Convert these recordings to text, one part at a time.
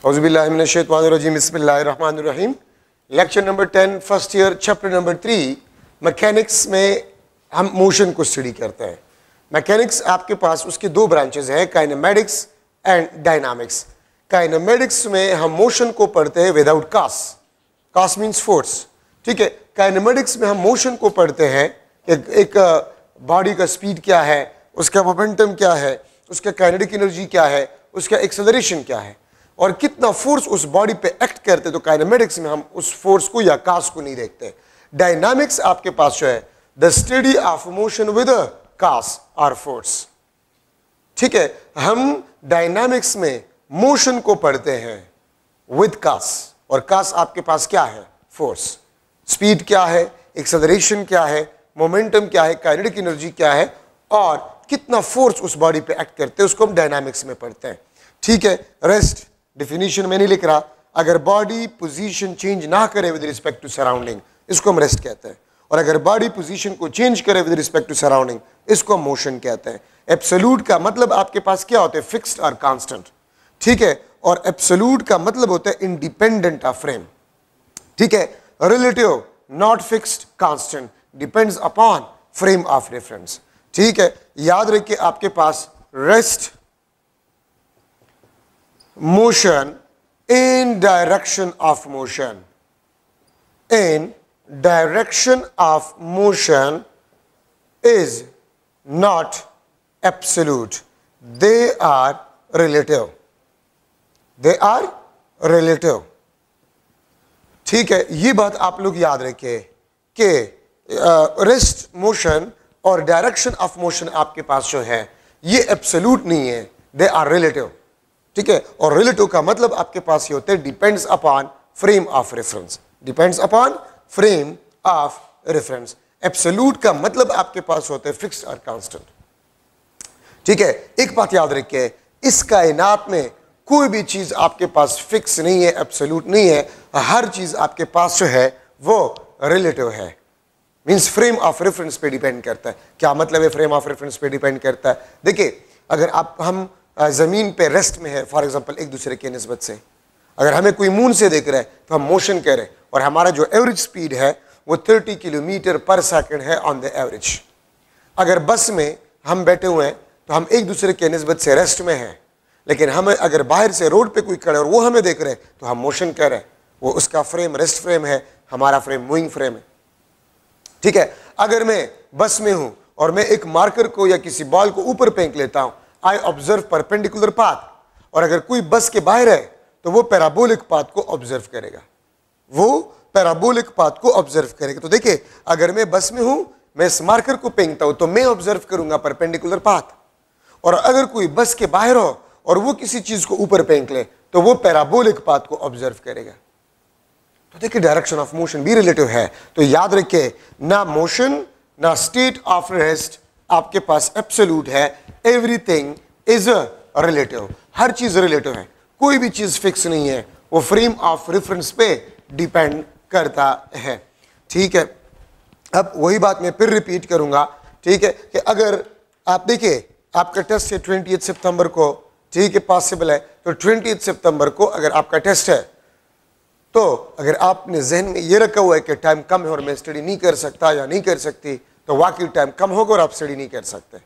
औज़ुबिल्लाहिमिनश्शैतानिर्रजीम बिस्मिल्लाहिर्रहमानिर्रहीम। Lecture number 10 first year chapter number 3 mechanics में हम मोशन को स्टडी करते हैं। मैकेनिक्स आपके पास उसके दो ब्रांचेस हैं, काइनेमेटिक्स एंड डायनामिक्स। काइनेमेटिक्स में हम मोशन को पढ़ते हैं विदाउट कास, कास मीन्स फोर्स, ठीक है। काइनेमेटिक्स में हम मोशन को पढ़ते हैं एक बॉडी का स्पीड क्या है, उसका मोमेंटम क्या है, उसका काइनेटिक एनर्जी क्या है, उसका एक्सेलरेशन क्या है और कितना फोर्स उस बॉडी पे एक्ट करते। तो काइनेमेटिक्स में हम उस फोर्स को या कास को नहीं देखते। डायनामिक्स आपके पास जो है the study of motion with cause और फोर्स, ठीक है। हम डायनामिक्स में मोशन को पढ़ते हैं विद कास, और कास आपके पास क्या है, फोर्स। स्पीड क्या है, एक्सेलरेशन क्या है, मोमेंटम क्या है, काइनेटिक एनर्जी क्या है और कितना फोर्स उस बॉडी पे एक्ट करते हैं, उसको हम डायनामिक्स में पढ़ते हैं, ठीक है। रेस्ट डिफिनीशन में नहीं लिख रहा, अगर बॉडी पोजीशन चेंज ना करे विद रिस्पेक्ट टू सराउंडिंग, इसको हम रेस्ट कहते हैं। और अगर बॉडी पोजीशन को चेंज करे विद रिस्पेक्ट टू सराउंडिंग, इसको हम मोशन कहते हैं। एब्सोल्यूट का मतलब आपके पास क्या होता है, फिक्स्ड और कांस्टेंट, ठीक है। और एब्सोल्यूट का मतलब होता है इंडिपेंडेंट ऑफ फ्रेम, ठीक है। Relative not fixed, constant depends upon frame of reference, ठीक है। याद रखिए आपके पास rest, motion, in direction of motion, in direction of motion is not absolute, they are relative, they are relative, ठीक है। ये बात आप लोग याद रखिए कि रेस्ट मोशन और डायरेक्शन ऑफ मोशन आपके पास जो है ये एब्सोल्यूट नहीं है, दे आर रिलेटिव, ठीक है। और रिलेटिव का मतलब आपके पास ये होते हैं depends upon frame of reference, depends upon frame of reference. Absolute का मतलब आपके पास होते हैं फिक्स्ड और कांस्टेंट, ठीक है। एक बात याद रखिए, इस कायनात में कोई भी चीज आपके पास फिक्स नहीं है, एब्सोल्यूट नहीं है। हर चीज आपके पास जो है वो रिलेटिव है, मीन्स फ्रेम ऑफ रेफरेंस पे डिपेंड करता है। क्या मतलब है फ्रेम ऑफ रेफरेंस पे डिपेंड करता है? देखिए, अगर हम ज़मीन पे रेस्ट में है फॉर एग्जांपल एक दूसरे के निस्बत से, अगर हमें कोई मून से देख रहा है तो हम मोशन कह रहे हैं, और हमारा जो एवरेज स्पीड है वो 30 किलोमीटर पर सेकंड है ऑन द एवरेज। अगर बस में हम बैठे हुए हैं तो हम एक दूसरे के निस्बत से रेस्ट में हैं, लेकिन हमें अगर बाहर से रोड पे कोई खड़ा है और वो हमें देख रहे हैं तो हम मोशन कह रहे हैं। वो उसका फ्रेम रेस्ट फ्रेम है, हमारा फ्रेम मूविंग फ्रेम है, ठीक है। अगर मैं बस में हूं और मैं एक मार्कर को या किसी बॉल को ऊपर फेंक लेता हूं, आई ऑब्जर्व परपेंडिकुलर पाथ, और अगर कोई बस के बाहर है तो वो पैराबोलिक पाथ को ऑब्जर्व करेगा, वो पैराबोलिक पाथ को ऑब्जर्व करेगा। तो देखिए, अगर मैं बस में हूं, मैं इस मार्कर को फेंकता हूं तो मैं ऑब्जर्व करूंगा परपेंडिकुलर पाथ, और अगर कोई बस के बाहर हो और वो किसी चीज को ऊपर फेंक ले तो वो पैराबोलिक पाथ को ऑब्जर्व करेगा। तो देखिए, डायरेक्शन ऑफ मोशन भी रिलेटिव है। तो याद रखिए, ना मोशन ना स्टेट ऑफ रेस्ट आपके पास एब्सोल्यूट है, एवरीथिंग इज अ रिलेटिव, हर चीज रिलेटिव है, कोई भी चीज फिक्स नहीं है, वो फ्रेम ऑफ रेफरेंस पे डिपेंड करता है, ठीक है। अब वही बात मैं फिर रिपीट करूंगा, ठीक है, कि अगर आप देखिए आपका टेस्ट है 28 सितंबर को, ठीक है, पॉसिबल है तो 28 सितंबर को अगर आपका टेस्ट है तो अगर आपने जहन में ये रखा हुआ है कि टाइम कम है और मैं स्टडी नहीं कर सकता या नहीं कर सकती, तो वाकई टाइम कम होगा और आप स्टडी नहीं कर सकते।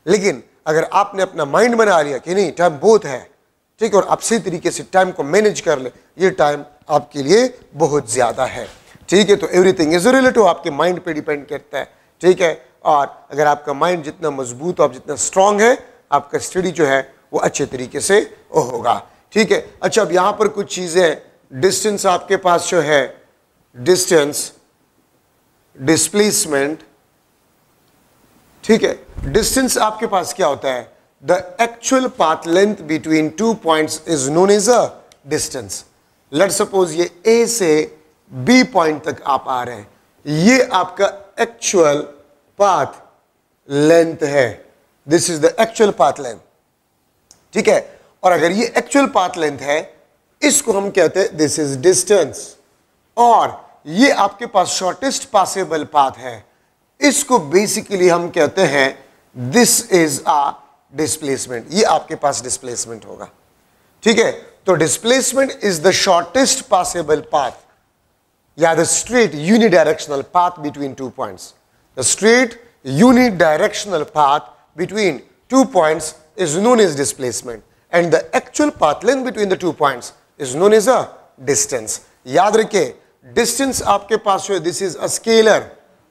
लेकिन अगर आपने अपना माइंड बना लिया कि नहीं टाइम बहुत है, ठीक है, और आप सही तरीके से टाइम को मैनेज कर ले, ये टाइम आपके लिए बहुत ज्यादा है, ठीक है। तो एवरीथिंग इज रिलेटिव, आपके माइंड पे डिपेंड करता है, ठीक है। और अगर आपका माइंड जितना मजबूत और जितना स्ट्रांग है, आपका स्टडी जो है वो अच्छे तरीके से होगा, ठीक है। अच्छा, अब यहां पर कुछ चीजें, डिस्टेंस आपके पास जो है, डिस्टेंस, डिस्प्लेसमेंट, ठीक है। डिस्टेंस आपके पास क्या होता है, the actual path length between two points is known as a distance. Let suppose ये ए से बी पॉइंट तक आप आ रहे हैं, ये आपका एक्चुअल पाथ लेंथ है, this is the actual path length, ठीक है। और अगर ये एक्चुअल पाथ लेंथ है, इसको हम कहते हैं दिस इज डिस्टेंस, और ये आपके पास शॉर्टेस्ट पॉसिबल पाथ है, इसको बेसिकली हम कहते हैं दिस इज अ डिस्प्लेसमेंट, ये आपके पास डिस्प्लेसमेंट होगा, ठीक है। तो displacement is the shortest possible path या the straight unidirectional path between 2 points. The straight unidirectional path between 2 points is known as displacement and the actual path length between the 2 points is known as a distance. याद रखिए distance आपके पास जो है this is a scalar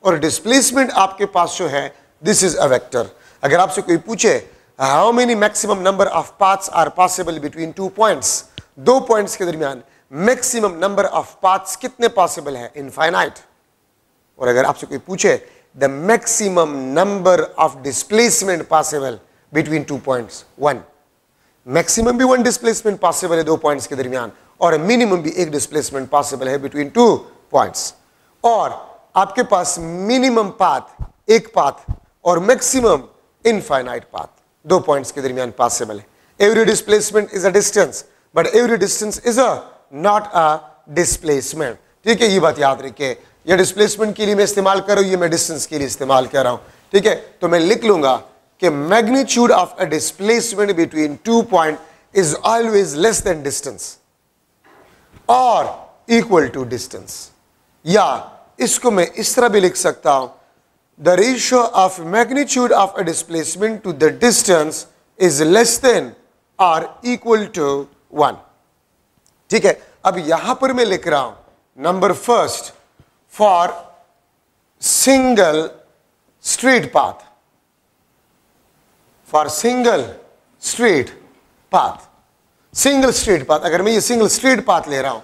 और displacement आपके पास जो है this is a vector. अगर आपसे कोई पूछे how many maximum number of paths are possible between 2 points, 2 points के दरमियान maximum number of paths कितने possible है? Infinite. और अगर आपसे कोई पूछे the maximum number of displacement possible between 2 points, 1. Maximum भी 1 displacement possible है 2 points के दरमियान और minimum भी 1 displacement possible है between 2 points. और आपके पास minimum path 1 path और maximum infinite path 2 points के दरमियान possible है. Every displacement is a distance, but every distance is not a displacement. ठीक है, ये बात याद रखिए. ये डिस्प्लेसमेंट के लिए मैं इस्तेमाल कर रहा हूं, ये मैं डिस्टेंस के लिए इस्तेमाल कर रहा हूं. ठीक है, तो मैं लिख लूंगा कि magnitude of a displacement between 2 point is always less than distance और इक्वल टू डिस्टेंस. या इसको मैं इस तरह भी लिख सकता हूं, the ratio of magnitude of a displacement to the distance is less than और इक्वल टू 1. ठीक है, अब यहां पर मैं लिख रहा हूं number first for single straight path, for single straight path, single straight path. अगर मैं ये single straight path ले रहा हूं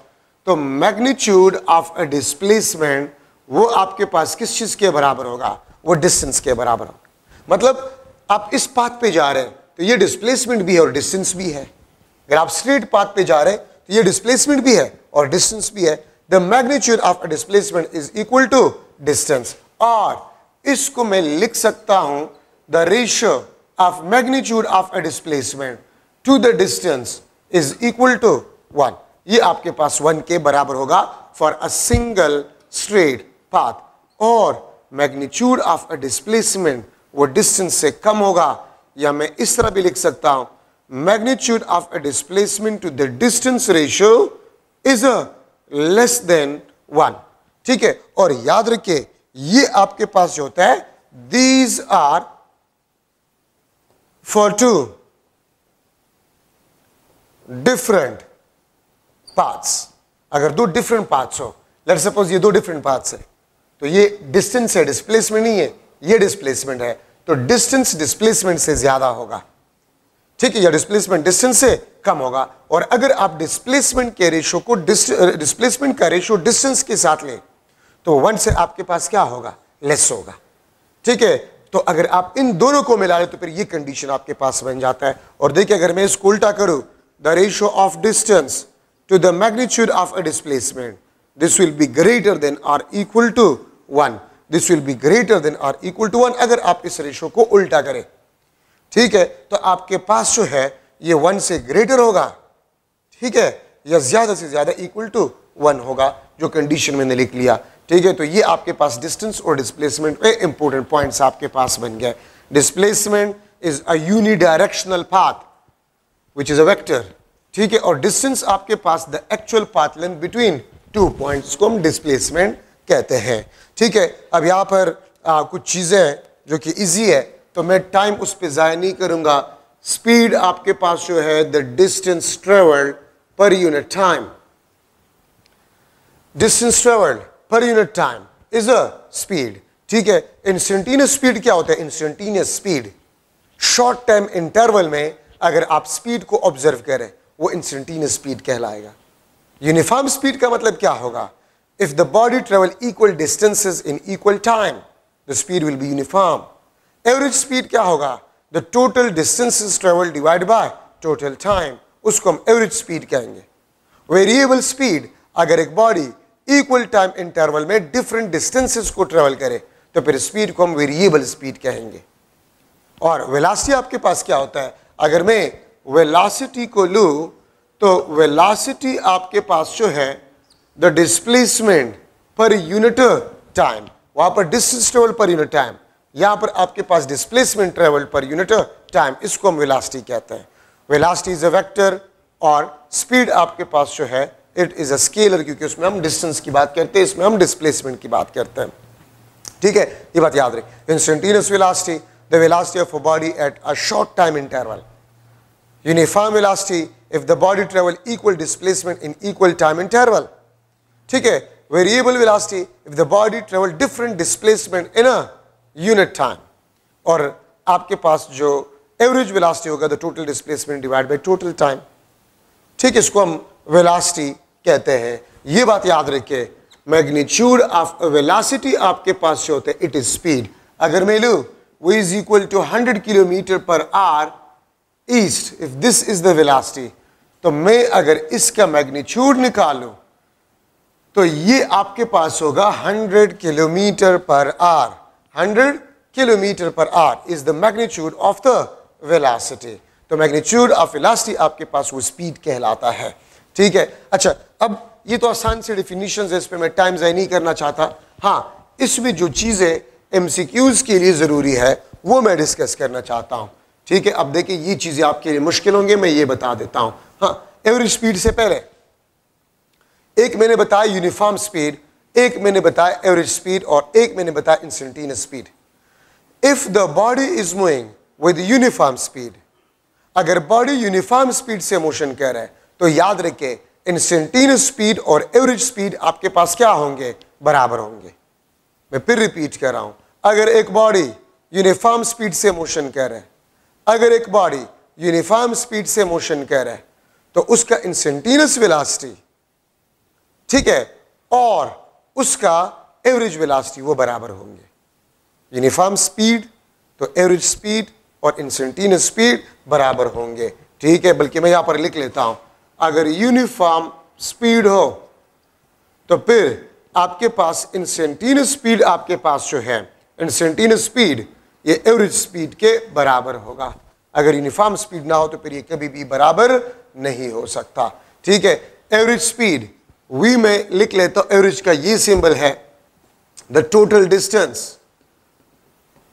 तो magnitude of a displacement वो आपके पास किस चीज के बराबर होगा? वो distance के बराबर होगा. मतलब आप इस path पे जा रहे हैं तो ये displacement भी है और distance भी है. अगर आप straight path पे जा रहे हैं तो ये displacement भी है और distance भी है. The magnitude of a displacement is equal to distance. और इसको मैं लिख सकता हूं the ratio of magnitude of a displacement to the distance is equal to 1. ये आपके पास 1 के बराबर होगा for a single straight path. और magnitude of a displacement वो distance से कम होगा, या मैं इस तरह भी लिख सकता हूं magnitude of a displacement to the distance ratio is a less than 1. ठीक है, और याद रखिए ये आपके पास जो होता है these are for 2 different paths. अगर 2 डिफरेंट पाथ्स हो, लेट सपोज ये 2 डिफरेंट पाथ्स है तो ये डिस्टेंस है, डिस्प्लेसमेंट नहीं है, ये डिस्प्लेसमेंट है, तो डिस्टेंस डिस्प्लेसमेंट से ज्यादा होगा. ठीक है, या डिस्प्लेसमेंट डिस्टेंस से कम होगा. और अगर आप डिस्प्लेसमेंट के रेशो को डिस्प्लेसमेंट का रेशो डिस्टेंस के साथ लें तो 1 से आपके पास क्या होगा? लेस होगा. ठीक है, तो अगर आप इन दोनों को मिला लें तो फिर ये कंडीशन आपके पास बन जाता है. और देखिए अगर मैं इसको उल्टा करूं, the ratio of distance to the magnitude of a displacement, this will be greater than और equal to 1. This will be greater than और इक्वल टू 1 अगर आप इस रेशो को उल्टा करें. ठीक है, तो आपके पास जो है ये 1 से ग्रेटर होगा. ठीक है, या ज्यादा से ज्यादा इक्वल टू 1 होगा, जो कंडीशन मैंने लिख लिया. ठीक है, तो ये आपके पास डिस्टेंस और डिस्प्लेसमेंट पे इंपॉर्टेंट पॉइंट्स आपके पास बन गए. Displacement is a unidirectional path which is a vector. ठीक है, और डिस्टेंस आपके पास the actual path length between 2 points को हम डिस्प्लेसमेंट कहते हैं. ठीक है, अब यहाँ पर कुछ चीजें जो कि इजी है तो मैं टाइम उस पर ज़ाया नहीं करूंगा. स्पीड आपके पास जो है द डिस्टेंस ट्रेवल्ड पर यूनिट टाइम, डिस्टेंस ट्रेवल्ड पर unit time is a speed. ठीक है, इंस्टेंटेनियस स्पीड क्या होता है? Instantaneous speed short time interval में अगर आप स्पीड को ऑब्जर्व करें वो इंस्टेंटेनियस स्पीड कहलाएगा. यूनिफॉर्म स्पीड का मतलब क्या होगा? If the body travel equal distances in equal time the speed will be uniform. Average speed क्या होगा? The total distances travel divide by total time, उसको हम एवरेज स्पीड कहेंगे. वेरिएबल स्पीड अगर एक बॉडी इक्वल टाइम इंटरवल में different distances को travel करे तो फिर स्पीड को हम वेरिएबल स्पीड कहेंगे. और वेलोसिटी आपके पास क्या होता है? अगर मैं वेलोसिटी को लूं तो वेलोसिटी आपके पास जो है the displacement per unit time, वहां पर distance travel per unit time, यहां पर आपके पास displacement travel per unit time, इसको हम वेलोसिटी कहते हैं. वेलोसिटी इज अ वेक्टर और स्पीड आपके पास जो है इट इज अ स्केलर, क्योंकि उसमें हम डिस्टेंस की बात करते हैं, इसमें हम डिस्प्लेसमेंट की बात करते हैं। ठीक है, ये बात याद रहे। Instantaneous velocity, the velocity of a body at a short time interval. Uniform velocity, if the body travel equal displacement in equal time interval. ठीक है, variable velocity, if the body travel different displacement in a unit time. और आपके पास जो average velocity होगा the total displacement divide by total time. ठीक है, इसको हम वेलोसिटी कहते हैं। ये बात याद रखिए, मैग्नीट्यूड ऑफ वेलोसिटी आपके पास जो होते हैं इट इज स्पीड। अगर मैं लूं v is equal to 100 kilometre per hour east, if this is the velocity, तो मैं अगर इसका मैग्नीट्यूड निकालूं तो ये आपके पास होगा 100 kilometre per our. 100 kilometre per our is the magnitude of the velocity. तो मैग्नीट्यूड ऑफ वेलोसिटी आपके पास वो स्पीड कहलाता है। ठीक है, अच्छा, अब ये तो आसान से डेफिनेशंस है, इस पे मैं टाइम ज़ाया नहीं करना चाहता। हाँ, इसमें जो चीज़ें एमसीक्यूज के लिए ज़रूरी है वो मैं डिस्कस करना चाहता हूँ। ठीक है, अब देखिए ये चीज़ें आपके लिए मुश्किल होंगे, मैं ये बता देता हूँ। हाँ, एवरेज स्पीड से पहले एक मैंने बताया यूनिफॉर्म स्पीड, एक मैंने बताया एवरेज स्पीड, और एक मैंने बताया instantaneous speed. If the body is moving with uniform speed, अगर बॉडी यूनिफॉर्म स्पीड से मोशन कर रहा है तो याद रखें इंस्टेंटेनियस स्पीड और एवरेज स्पीड आपके पास क्या होंगे, बराबर होंगे। मैं फिर रिपीट कर रहा हूं, अगर एक बॉडी यूनिफॉर्म स्पीड से मोशन कर रहा है, अगर एक बॉडी यूनिफॉर्म स्पीड से मोशन कर रहा है तो उसका इंस्टेंटेनियस वेलोसिटी, ठीक है, और उसका एवरेज वेलोसिटी वो बराबर होंगे। यूनिफॉर्म स्पीड तो एवरेज स्पीड और इंस्टेंटेनियस स्पीड बराबर होंगे। ठीक है, बल्कि मैं यहां पर लिख लेता हूं, अगर यूनिफॉर्म स्पीड हो तो फिर आपके पास इंस्टेंटेनियस स्पीड आपके पास जो है, इंस्टेंटेनियस स्पीड ये एवरेज स्पीड के बराबर होगा। अगर यूनिफॉर्म स्पीड ना हो तो फिर ये कभी भी बराबर नहीं हो सकता। ठीक है, एवरेज स्पीड वी में लिख लेता हूं, एवरेज का ये सिंबल है, the total distance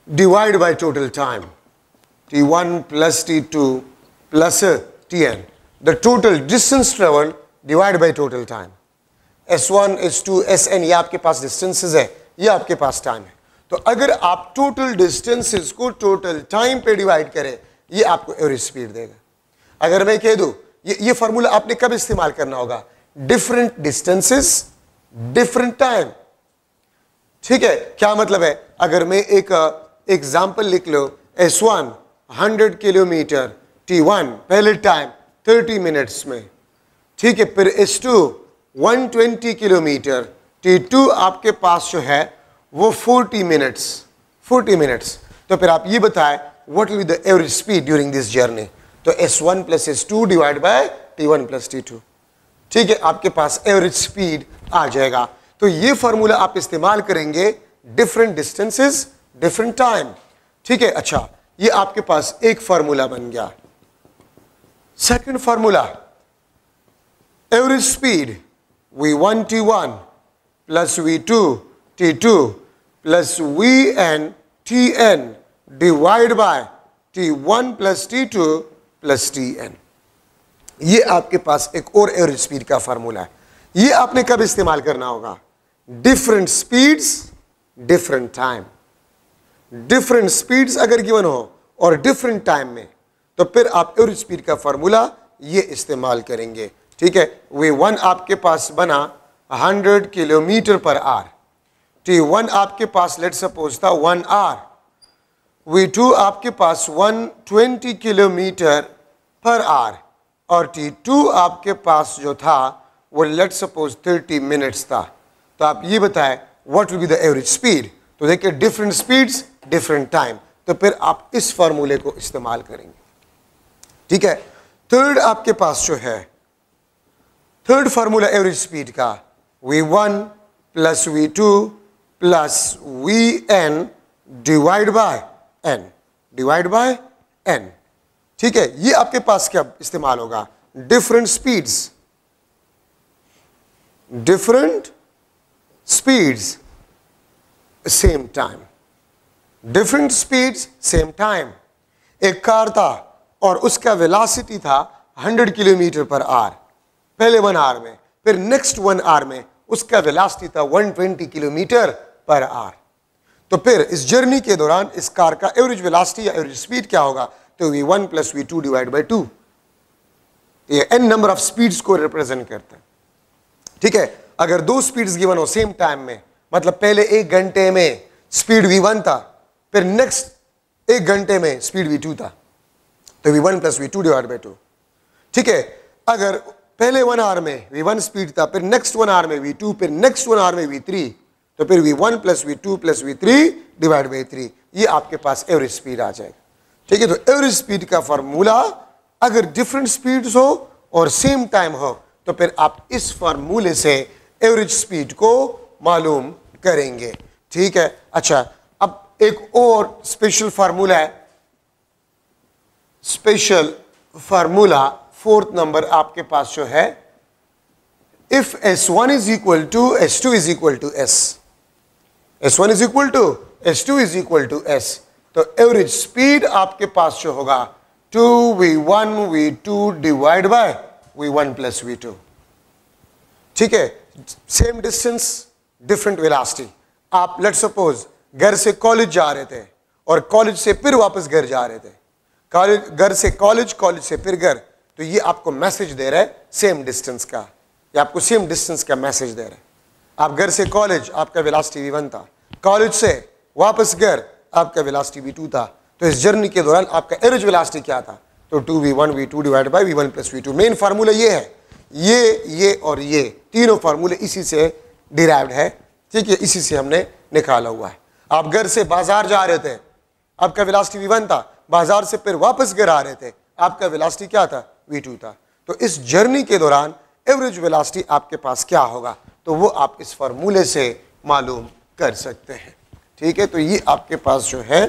divide by total time, t1 plus t2 plus tn, the total distance traveled divided by total time। s1 s2 sn ये आपके पास डिस्टेंसेस है, ये आपके पास टाइम है। तो अगर आप टोटल डिस्टेंसेस को टोटल टाइम पे डिवाइड करें, ये आपको एवरेज स्पीड देगा। अगर मैं कह दूं ये फॉर्मूला आपने कब इस्तेमाल करना होगा, डिफरेंट डिस्टेंसेस डिफरेंट टाइम। ठीक है, क्या मतलब है, अगर मैं एक एग्जांपल लिख लो, s1 100 किलोमीटर, t1 पहले टाइम 30 मिनट्स में, ठीक है, फिर s2 120 किलोमीटर, t2 आपके पास जो है वो 40 मिनट्स। तो फिर आप ये बताएं what will be the average speed during this journey. तो s1 plus s2 divide by t1 plus t2। ठीक है, आपके पास एवरेज स्पीड आ जाएगा। तो ये फॉर्मूला आप इस्तेमाल करेंगे डिफरेंट डिस्टेंसेस डिफरेंट टाइम। ठीक है, अच्छा, ये आपके पास एक फॉर्मूला बन गया। Second formula, average speed v1 t1 plus v2 t2 plus vn tn divide by t1 plus t2 plus tn। ये आपके पास एक और एवरेज स्पीड का फॉर्मूला है। ये आपने कब इस्तेमाल करना होगा, different speeds different time. Different speeds अगर गिवन हो और डिफरेंट टाइम में, तो फिर आप एवरेज स्पीड का फॉर्मूला ये इस्तेमाल करेंगे। ठीक है, v1 आपके पास बना 100 किलोमीटर पर आवर, t1 आपके पास लेट सपोज था 1 आवर, v2 आपके पास 120 किलोमीटर पर आवर, और t2 आपके पास जो था वो लेट सपोज 30 मिनट्स था। तो आप ये बताएं what will be the average speed. तो देखिए डिफरेंट स्पीड्स डिफरेंट टाइम, तो फिर आप इस फॉर्मूले को इस्तेमाल करेंगे। ठीक है, थर्ड आपके पास जो है, थर्ड फॉर्मूला एवरेज स्पीड का, v1 plus v2 plus vn divide by n। ठीक है, ये आपके पास क्या इस्तेमाल होगा, different speeds same time, different speeds same time. एक कार था और उसका वेलोसिटी था 100 किलोमीटर पर आवर पहले 1 आवर में, फिर नेक्स्ट 1 आवर में उसका वेलोसिटी था 120 किलोमीटर पर आवर। तो फिर इस जर्नी के दौरान इस कार का एवरेज वेलोसिटी या एवरेज स्पीड क्या होगा? तो v1 + v2 डिवाइड बाई 2। ये n नंबर ऑफ स्पीड्स को रिप्रेजेंट करता है। ठीक है, अगर 2 स्पीड्स गिवन हो सेम टाइम में, मतलब पहले 1 घंटे में स्पीड v1 था, फिर नेक्स्ट 1 घंटे में स्पीड v2 था, तो v1 + v2 डिवाइड बाई 2। ठीक है, अगर पहले 1 आवर में v1 स्पीड था, फिर नेक्स्ट 1 आवर में v2, फिर नेक्स्ट 1 आवर में v3, तो फिर v1 + v2 + v3 divide by 3, ये आपके पास एवरेज स्पीड आ जाएगा। ठीक है, तो एवरेज स्पीड का फार्मूला अगर डिफरेंट स्पीड्स हो और सेम टाइम हो, तो फिर आप इस फार्मूले से एवरेज स्पीड को मालूम करेंगे। ठीक है, अच्छा, अब एक और स्पेशल फार्मूला है, स्पेशल फार्मूला 4th नंबर आपके पास जो है, if S1 = S2 = S, S1 = S2 = S, तो एवरेज स्पीड आपके पास जो होगा 2v1 v2 divide by v1 + v2। ठीक है, सेम डिस्टेंस डिफरेंट वेलोसिटी। आप लेट सपोज घर से कॉलेज जा रहे थे और कॉलेज से फिर वापस घर जा रहे थे, घर से कॉलेज, कॉलेज से फिर घर, तो ये आपको मैसेज दे रहा है सेम डिस्टेंस का, ये आपको सेम डिस्टेंस का मैसेज दे रहा है। आप घर से कॉलेज, आपका वेलोसिटी v1 था, कॉलेज से वापस घर आपका वेलोसिटी v2 था, तो इस जर्नी के दौरान आपका एवरेज वेलोसिटी क्या था? तो 2v1 v2 divide by v1 + v2। Main formula ये है, ये और ये तीनों फार्मूले इसी से डिराइव्ड है। ठीक है, इसी से हमने निकाला हुआ है। आप घर से बाजार जा रहे थे, आपका वेलोसिटी v1 था, बाजार से फिर वापस घर आ रहे थे, आपका वेलोसिटी क्या था? v2 था। तो इस जर्नी के दौरान एवरेज वेलोसिटी आपके पास क्या होगा? तो वो आप इस फार्मूले से मालूम कर सकते हैं। ठीक है, तो ये आपके पास जो है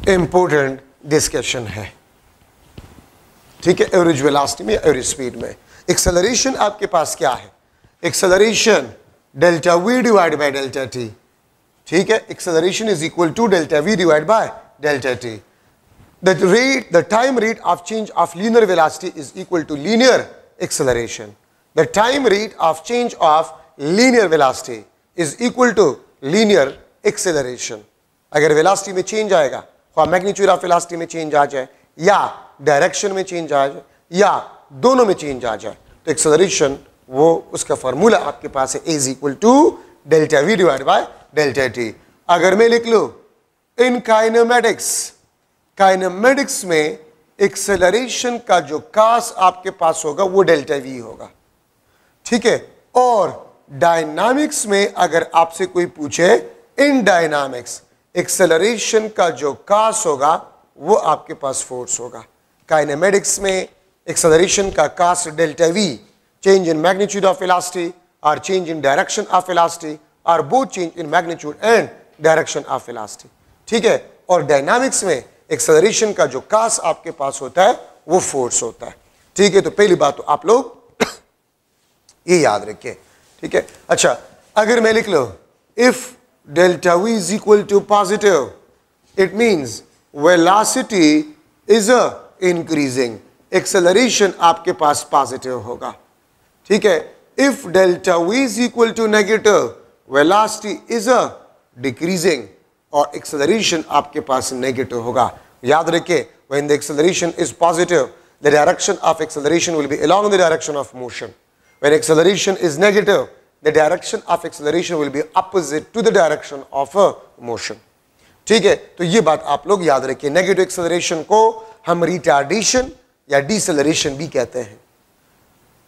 इंपॉर्टेंट डिस्कशन है। ठीक है, एवरेज वेलोसिटी में, एवरेज स्पीड में। एक्सेलरेशन आपके पास क्या है? Acceleration ΔV divide by ΔT। ठीक है, acceleration = ΔV divide by ΔT। The time rate of change of linear velocity is equal to linear acceleration. The time rate of change of linear velocity is equal to linear acceleration. अगर velocity में change आएगा, या magnitude of velocity में change आ जाए, या direction में change आ जाए, या दोनों में चेंज आ जाए, तो एक्सेलरेशन वो उसका फार्मूला आपके पास है A = ΔV divide by ΔT। अगर मैं लिख लूं इन काइनेमेटिक्स में एक्सेलरेशन का जो कास आपके पास होगा वो ΔV होगा। ठीक है, और डायनामिक्स में अगर आपसे कोई पूछे इन डायनामिक्स एक्सेलरेशन का जो कास होगा वो आपके पास फोर्स होगा। काइनेमेटिक्स में एक्सेलरेशन का cause ΔV, change in magnitude of velocity और change in direction of velocity और both change in magnitude and direction of velocity. ठीक है, और डायनामिक्स में एक्सेलरेशन का जो कास आपके पास होता है वो फोर्स होता है। ठीक है, तो पहली बात तो आप लोग ये याद रखें। ठीक है, अच्छा, अगर मैं लिख लो if ΔV = positive, it means velocity is increasing, acceleration आपके पास पॉजिटिव होगा। ठीक है, if ΔV = negative, velocity is decreasing और एक्सेलरेशन आपके पास नेगेटिव होगा। याद रखिए, when the acceleration is positive, the direction of acceleration will be along the direction of motion. When acceleration is negative, the direction of acceleration will be opposite to the direction of a motion. ठीक है, तो ये बात आप लोग याद रखिए। Negative acceleration को हम रिटार्डेशन या डिसेलरेशन भी कहते हैं।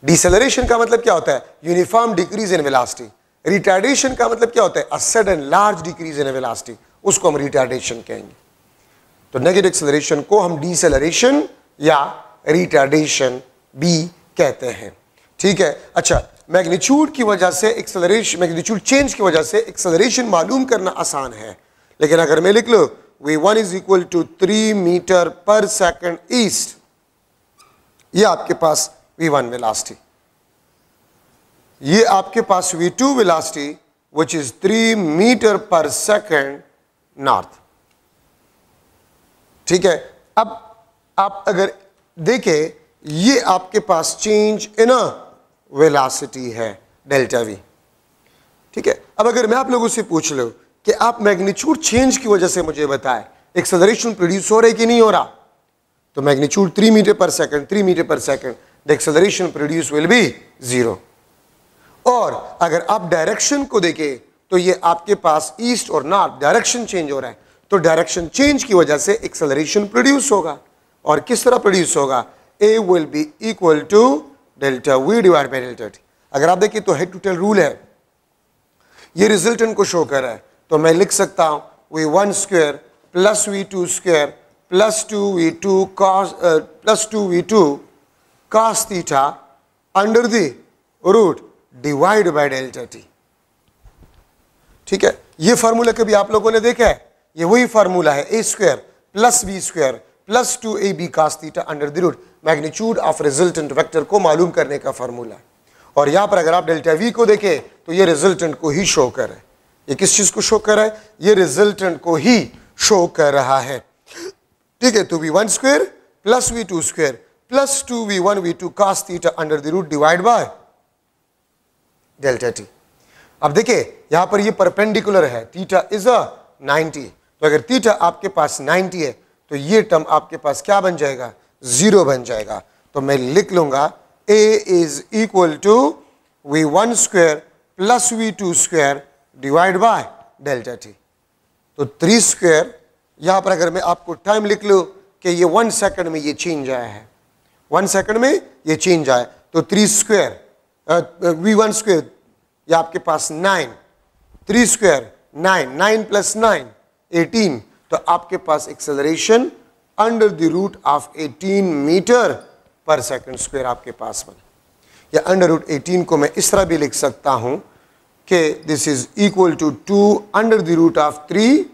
डिसेलरेशन का मतलब क्या होता है? Uniform decrease in velocity. Retardation का मतलब क्या होता है? A sudden large decrease in velocity, उसको हम रिटार्डेशन कहेंगे। तो नेगेटिव एक्सेलरेशन को हम डिसेलरेशन या रिटार्डेशन भी कहते हैं। ठीक है, अच्छा, मैग्नीट्यूड की वजह से एक्सेलरेशन, मैग्नीट्यूड चेंज की वजह से एक्सेलरेशन मालूम करना आसान है, लेकिन अगर मैं लिख लो v1 = 3 metre per second east, ये आपके पास v1 वेलोसिटी, ये आपके पास v2 velocity which is 3 metre per second north. ठीक है, अब आप अगर देखिए ये आपके पास चेंज इन अ वेलोसिटी है डेल्टा वी। ठीक है, अब अगर मैं आप लोगों से पूछ लूं कि आप मैग्नीट्यूड चेंज की वजह से मुझे बताएं एक्सेलरेशन प्रोड्यूस हो रहा है कि नहीं हो रहा, तो magnitude 3 metre per second, 3 metre per second, the acceleration produce will be 0। और अगर आप डायरेक्शन को देखें तो ये आपके पास ईस्ट और नॉर्थ डायरेक्शन चेंज हो रहा है, तो डायरेक्शन चेंज की वजह से एक्सेलरेशन प्रोड्यूस होगा। और किस तरह प्रोड्यूस होगा, A will be equal to delta v divide by delta t. अगर आप देखिए तो हेड टू टेल रूल है, ये रिजल्टेंट को शो कर रहा है, तो मैं लिख सकता हूं V1 square plus V2 square plus 2V2 cos theta under the root divide by delta t. ठीक है, ये फार्मूला कभी आप लोगों ने देखा है, ये वही फार्मूला है, A square plus B square plus 2AB cos theta under the root magnitude of resultant vector को मालूम करने का फार्मूला है। और यहां पर अगर आप डेल्टा वी को देखें तो ये रिजल्टेंट को ही शो कर रहा है। ये किस चीज को शो कर रहा है, ये रिजल्टेंट को ही शो कर रहा है। ठीक है, तो V1 square plus V2 square plus 2V1 V2 cos theta under the root divide by delta t. अब देखिए यहां पर ये परपेंडिकुलर है, थीटा इज अ 90, तो अगर थीटा आपके पास 90 है तो ये टर्म आपके पास क्या बन जाएगा, 0 बन जाएगा। तो मैं लिख लूंगा A is equal to V1 square plus V2 square divide by delta t. तो 3 स्क्वायर, यहां पर अगर मैं आपको टाइम लिख लूं कि ये 1 सेकंड में ये चेंज आया है, 1 सेकंड में ये चेंज आया, तो 3 स्क्वायर V1 स्क्वायर ये आपके पास 9, 3 स्क्वायर 9, 9 प्लस 9 18, तो आपके पास acceleration under the root of 18 metre per second square आपके पास बना। या अंडर रूट 18 को मैं इस तरह भी लिख सकता हूं कि this is equal to 2 under the root of 3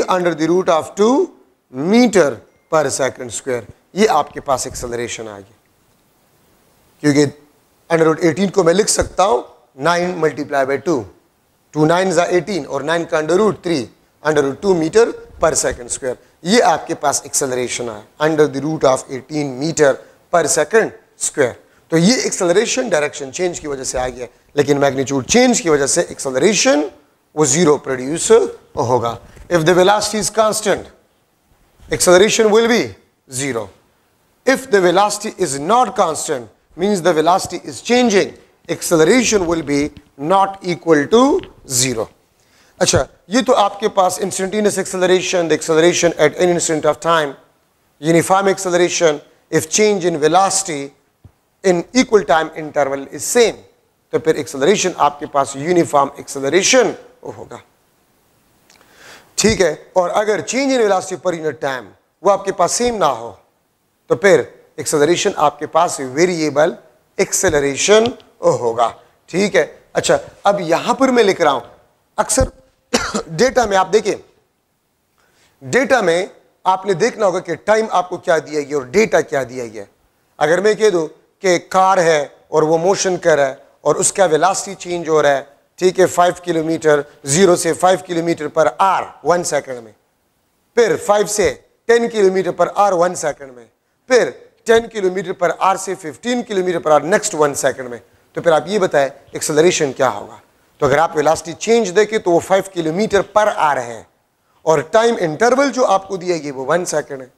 under the root of 2 metre per second square. ये आपके पास एक्सेलरेशन आ गया, क्योंकि अंडर रूट 18 को मैं लिख सकता हूं 9 मल्टीप्लाई बाय 2, 2 9 18 और 9 का under root 3 under root 2 metre per second square. ये आपके पास एक्सेलरेशन है under the root of 18 metre per second square. तो ये एक्सेलरेशन डायरेक्शन चेंज की वजह से आ गया, लेकिन मैग्नीट्यूड चेंज की वजह से एक्सेलरेशन वो 0 प्रोड्यूस होगा। If the velocity is constant, acceleration will be 0. If the velocity is not constant, means the velocity is changing, acceleration will be not equal to 0. अच्छा, ये तो आपके पास instantaneous acceleration, the acceleration at any instant of time, uniform acceleration, if change in velocity in equal time interval is same, तो फिर acceleration आपके पास uniform acceleration होगा। ठीक है, और अगर चेंज इन वेलोसिटी पर यूनिट टाइम वो आपके पास सेम ना हो तो फिर एक्सेलरेशन आपके पास वेरिएबल एक्सेलरेशन होगा। ठीक है, अच्छा अब यहां पर मैं लिख रहा हूं, अक्सर डेटा में आप देखें, डेटा में आपने देखना होगा कि टाइम आपको क्या दिया गया और डेटा क्या दिया गया। अगर मैं कह दूं कि कार है और वो मोशन कर रहा है और उसका वेलोसिटी चेंज हो रहा है, ठीक है, 5 किलोमीटर 0 से 5 किलोमीटर पर आर 1 सेकंड में, फिर 5 से 10 किलोमीटर पर आर 1 सेकंड में, फिर 10 किलोमीटर पर आर से 15 किलोमीटर पर आर नेक्स्ट 1 सेकंड में, तो फिर आप ये बताएं एक्सेलरेशन क्या होगा। तो अगर आप वेलोसिटी चेंज देखें तो वो 5 किलोमीटर पर आर है और टाइम इंटरवल जो आपको दिया गया वो 1 सेकंड है।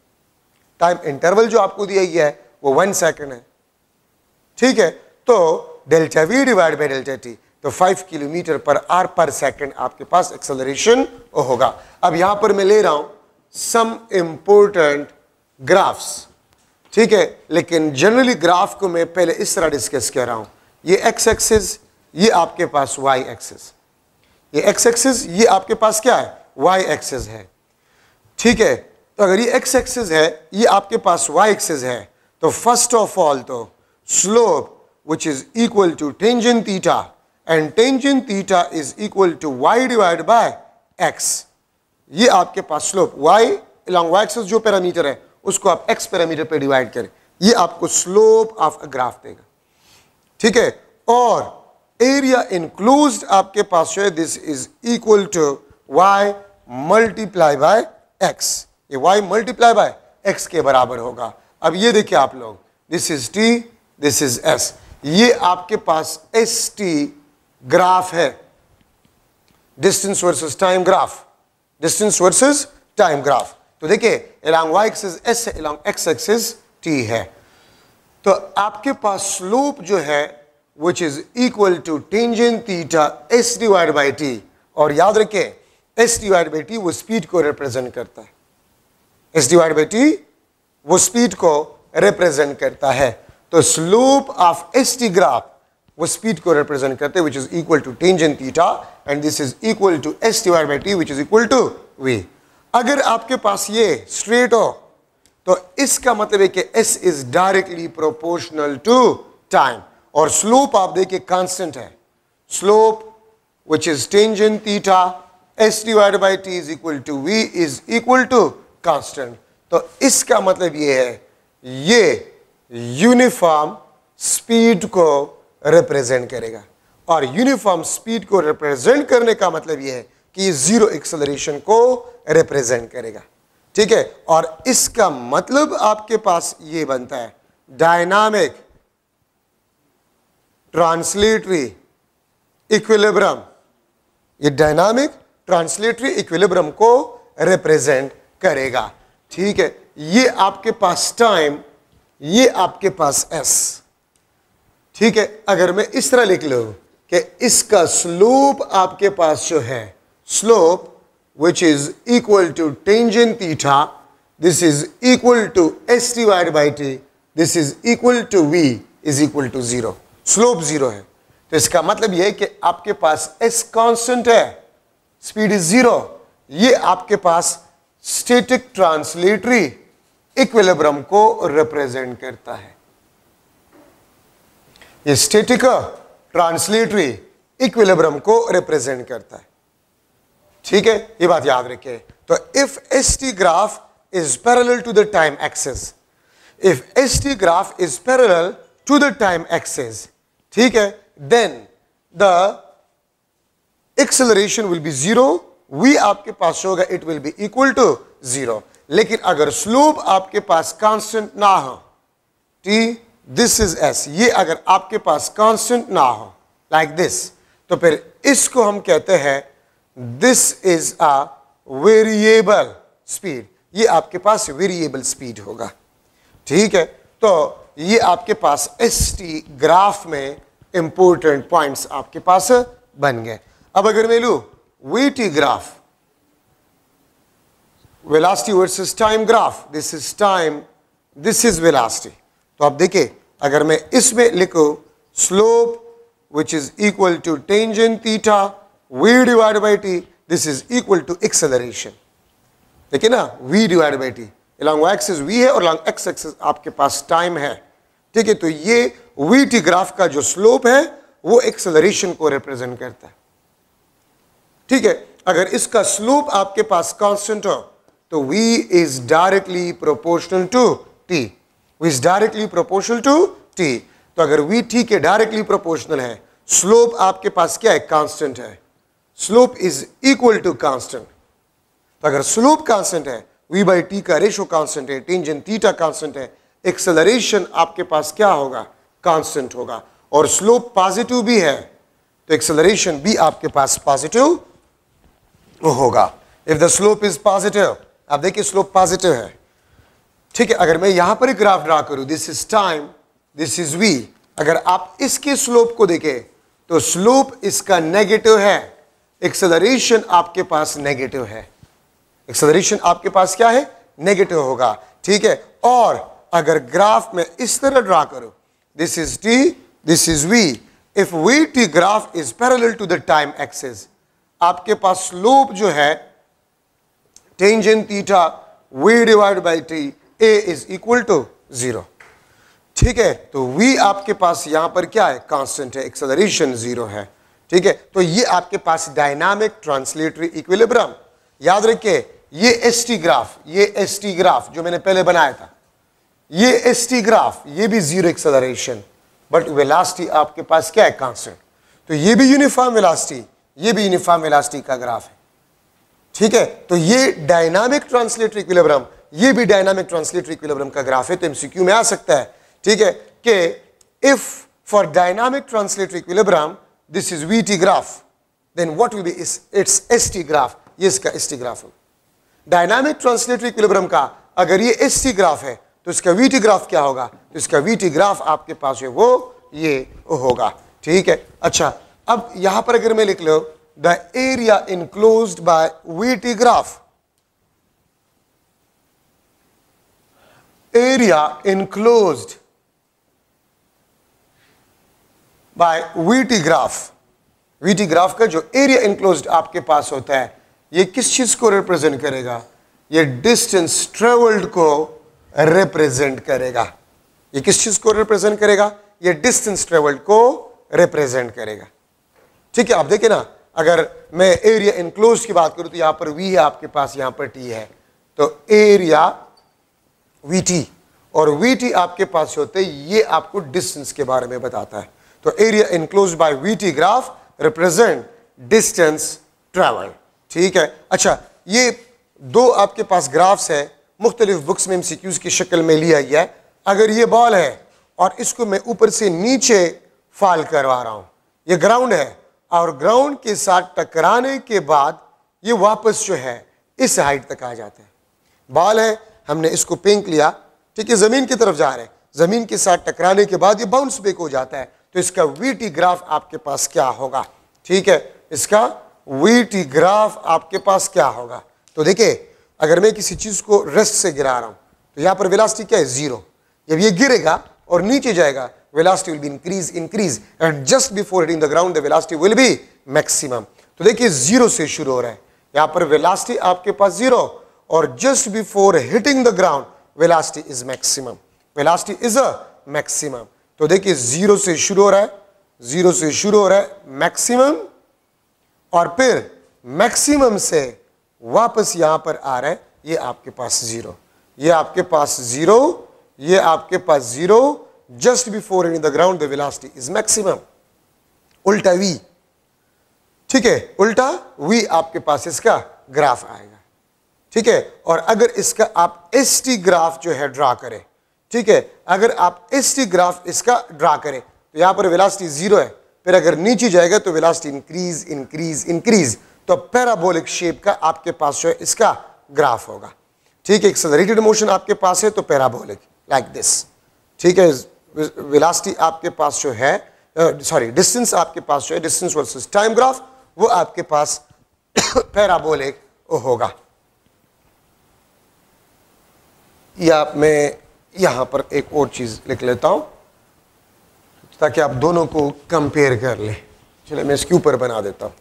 टाइम इंटरवल जो आपको दिया गया है वो 1 सेकंड है। ठीक है, तो delta v divide by delta t, तो 5 किलोमीटर पर आर पर सेकंड आपके पास एक्सेलरेशन होगा। अब यहां पर मैं ले रहा हूं सम इंपोर्टेंट ग्राफ्स, ठीक है, लेकिन जनरली ग्राफ को मैं पहले इस तरह डिस्कस कर रहा हूं। ये एक्स एक्सिस, ये आपके पास वाई एक्सिस, ये एक्स एक्सिस, ये आपके पास क्या है, वाई एक्सिस है। ठीक है, तो अगर ये एक्स एक्सिस है, ये आपके पास वाई एक्सिस है, तो फर्स्ट ऑफ ऑल तो slope which is equal to tangent theta, and tangent theta is equal to y divided by x. ये आपके पास slope y along y axis जो पैरामीटर है उसको आप x पैरामीटर पे डिवाइड करें, ये आपको स्लोप ऑफ अ ग्राफ देगा। ठीक है, और एरिया इनक्लोज्ड आपके पास जो है this is equal to y multiply by x। ये y मल्टीप्लाई बाय x के बराबर होगा। अब ये देखिए आप लोग, this is t, this is s, ये आपके पास st ग्राफ है, distance versus time graph, distance versus time graph. तो देखिए along y एक्सिस s है, along x एक्सिस t है। तो आपके पास स्लोप जो है which is equal to tangent theta s divided by t, और याद रखें s divided by t वो स्पीड को रिप्रेजेंट करता है, s divided by t वो स्पीड को रिप्रेजेंट करता है। तो स्लोप ऑफ st ग्राफ वो स्पीड को रिप्रेजेंट करते हैं, which is equal to tangent theta, and this is equal to s divided by t which is equal to v। अगर आपके पास ये स्ट्रेट हो तो इसका मतलब है कि s is directly proportional to time, और स्लोप आप देखिए कांस्टेंट है, slope which is tangent theta s divided by t is equal to v is equal to constant। तो इसका मतलब ये है, ये यूनिफॉर्म स्पीड को रिप्रेजेंट करेगा, और यूनिफॉर्म स्पीड को रिप्रेजेंट करने का मतलब ये है कि ये जीरो एक्सेलरेशन को रिप्रेजेंट करेगा, ठीक है। और इसका मतलब आपके पास ये बनता है डायनामिक ट्रांसलेटरी इक्विलिब्रियम, ये डायनामिक ट्रांसलेटरी इक्विलिब्रियम को रिप्रेजेंट करेगा, ठीक है। ये आपके पास टाइम, ये आपके पास s, ठीक है। अगर मैं इस तरह लिख लूं कि इसका स्लोप आपके पास जो है, slope which is equal to tangent theta, this is equal to s divided by t, this is equal to v is equal to 0, slope 0 है। तो इसका मतलब यह है कि आपके पास s कांस्टेंट है, स्पीड इज 0, ये आपके पास स्टैटिक ट्रांसलेटरी इक्विलिब्रियम को रिप्रेजेंट करता है, ये स्टैटिक ट्रांसलेटरी इक्विलिब्रियम को रिप्रेजेंट करता है, ठीक है। ये बात याद रखिए। तो if st graph is parallel to the time axis, if st graph is parallel to the time axis, ठीक है, then the acceleration will B 0, v आपके पास होगा it will be equal to 0। लेकिन अगर स्लोप आपके पास कांस्टेंट ना हो, t दिस इज s, ये अगर आपके पास कांस्टेंट ना हो लाइक दिस, तो फिर इसको हम कहते हैं this is a variable speed, ये आपके पास वेरिएबल स्पीड होगा, ठीक है। तो ये आपके पास st ग्राफ में इंपॉर्टेंट पॉइंट्स आपके पास बन गए। अब अगर मैं लूं vt graph, velocity versus time graph, this is time, this is velocity, तो आप देखिए अगर मैं इसमें लिखूं slope which is equal to tangent theta v divided by t, this is equal to acceleration, देखिए ना, v divided by t, along y axis v है और along x axis आपके पास टाइम है, ठीक है। तो ये vt ग्राफ का जो स्लोप है वो एक्सेलरेशन को रिप्रेजेंट करता है, ठीक है। अगर इसका स्लोप आपके पास कांस्टेंट हो तो v is directly proportional to t, v is directly proportional to t। तो अगर v t के डायरेक्टली प्रोपोर्शनल है, स्लोप आपके पास क्या है, कांस्टेंट है, slope is equal to constant. तो अगर स्लोप कांस्टेंट है, v बाई t का रेशो कांस्टेंट है, टेंजेंट थीटा कांस्टेंट है, एक्सेलरेशन आपके पास क्या होगा, कांस्टेंट होगा, और स्लोप पॉजिटिव भी है तो एक्सेलरेशन भी आपके पास पॉजिटिव होगा। If the slope is positive, आप देखिए स्लोप पॉजिटिव है, ठीक है। अगर मैं यहां पर एक ग्राफ ड्रा करूं, this is time, this is v, अगर आप इसके स्लोप को देखें तो स्लोप इसका नेगेटिव है, एक्सेलरेशन आपके पास नेगेटिव है, एक्सेलरेशन आपके पास क्या है, नेगेटिव होगा, ठीक है। और अगर ग्राफ में इस तरह ड्रा करो, this is t, this is v, if vt graph is parallel to the time axis, आपके पास स्लोप जो है tangent theta v divided by t, a is equal to 0, ठीक है। तो v आपके पास यहां पर क्या है, कांस्टेंट है, एक्सेलरेशन 0 है, ठीक है। तो ये आपके पास डायनामिक ट्रांसलेटरी इक्विलिब्रियम, याद रखिए ये st ग्राफ, ये st ग्राफ जो मैंने पहले बनाया था, ये st ग्राफ, ये भी 0 एक्सेलरेशन, बट वेलोसिटी आपके पास क्या है, कांस्टेंट। तो ये भी यूनिफॉर्म वेलोसिटी, ये भी यूनिफॉर्म वेलोसिटी का ग्राफ है, ठीक है। तो ये डायनामिक ट्रांसलेटरी इक्विलिब्रियम, ये भी डायनामिक ट्रांसलेटरी इक्विलिब्रियम का ग्राफ है, तो एमसीक्यू में आ सकता है, ठीक है, कि if for dynamic translatory equilibrium this is VT graph, then what will be its ST graph, ये इसका एसटी ग्राफ है। डायनामिक ट्रांसलेटरी इक्विलिब्रियम का अगर ये एसटी ग्राफ है तो इसका वीटी ग्राफ क्या होगा, तो इसका वीटी ग्राफ आपके पास है वो ये होगा, ठीक है। अच्छा, अब यहां पर अगर मैं लिख लो the area enclosed by VT graph, area enclosed by VT graph, VT graph का जो एरिया इनक्लोज्ड आपके पास होता है ये किस चीज को रिप्रेजेंट करेगा, ये डिस्टेंस ट्रेवल्ड को रिप्रेजेंट करेगा। ये किस चीज को रिप्रेजेंट करेगा, ये डिस्टेंस ट्रेवल्ड को रिप्रेजेंट करेगा, ठीक है। आप देखिए ना, अगर मैं एरिया इनक्लोज्ड की बात करूं तो यहां पर वी है आपके पास, यहां पर टी है, तो एरिया वीटी और वीटी आपके पास होते हैं, ये आपको डिस्टेंस के बारे में बताता है। तो area enclosed by VT graph represent distance travelled, ठीक है। अच्छा, ये दो आपके पास ग्राफ्स है, मुख्तलिफ बुक्स में एमसीक्यूज की शक्ल में लिया गया है। अगर ये बॉल है और इसको मैं ऊपर से नीचे फॉल करवा रहा हूं, ये ग्राउंड है और ग्राउंड के साथ टकराने के बाद ये वापस जो है इस हाइट तक आ जाता है। बॉल है, हमने इसको फेंक लिया, ठीक है, जमीन की तरफ जा रहे हैं, जमीन के साथ टकराने के बाद ये बाउंस बैक हो जाता है, तो इसका वीटी ग्राफ आपके पास क्या होगा, ठीक है, इसका वीटी ग्राफ आपके पास क्या होगा। तो देखिए, अगर मैं किसी चीज को रेस्ट से गिरा रहा हूं तो यहां पर वेलोसिटी क्या है, जीरो। जब ये गिरेगा और नीचे जाएगा, velocity will be increase and just before hitting the ground the velocity will be maximum. तो देखिए, जीरो से शुरू हो रहा है, यहां पर वेलोसिटी आपके पास जीरो और just before hitting the ground velocity is maximum, velocity is a maximum. तो देखिए, जीरो से शुरू हो रहा है, जीरो से शुरू हो रहा है मैक्सिमम, और फिर मैक्सिमम से वापस यहां पर आ रहा है, ये आपके पास जीरो, ये आपके पास जीरो, ये आपके पास zero, just before hitting the ground the velocity is maximum. उल्टा वी, ठीक है, उल्टा वी आपके पास इसका ग्राफ आएगा, ठीक है। और अगर इसका आप एसटी ग्राफ जो है ड्रा करें, ठीक है, अगर आप एसटी ग्राफ इसका ड्रा करें तो यहां पर वेलोसिटी जीरो है, फिर अगर नीचे जाएगा तो वेलोसिटी इंक्रीज इंक्रीज इंक्रीज, तो पैराबोलिक शेप का आपके पास जो है इसका ग्राफ होगा, ठीक है। एक्सेलरेटेड मोशन आपके पास है तो पैराबोलिक लाइक दिस, ठीक है। वेलोसिटी आपके पास जो है, सॉरी डिस्टेंस आपके पास जो है, डिस्टेंस वर्सेस टाइम ग्राफ, वो आपके पास पैराबोलिक होगा। या मैं यहां पर एक और चीज लिख लेता हूं ताकि आप दोनों को कंपेयर कर लें। चलिए मैं इसके ऊपर बना देता हूं।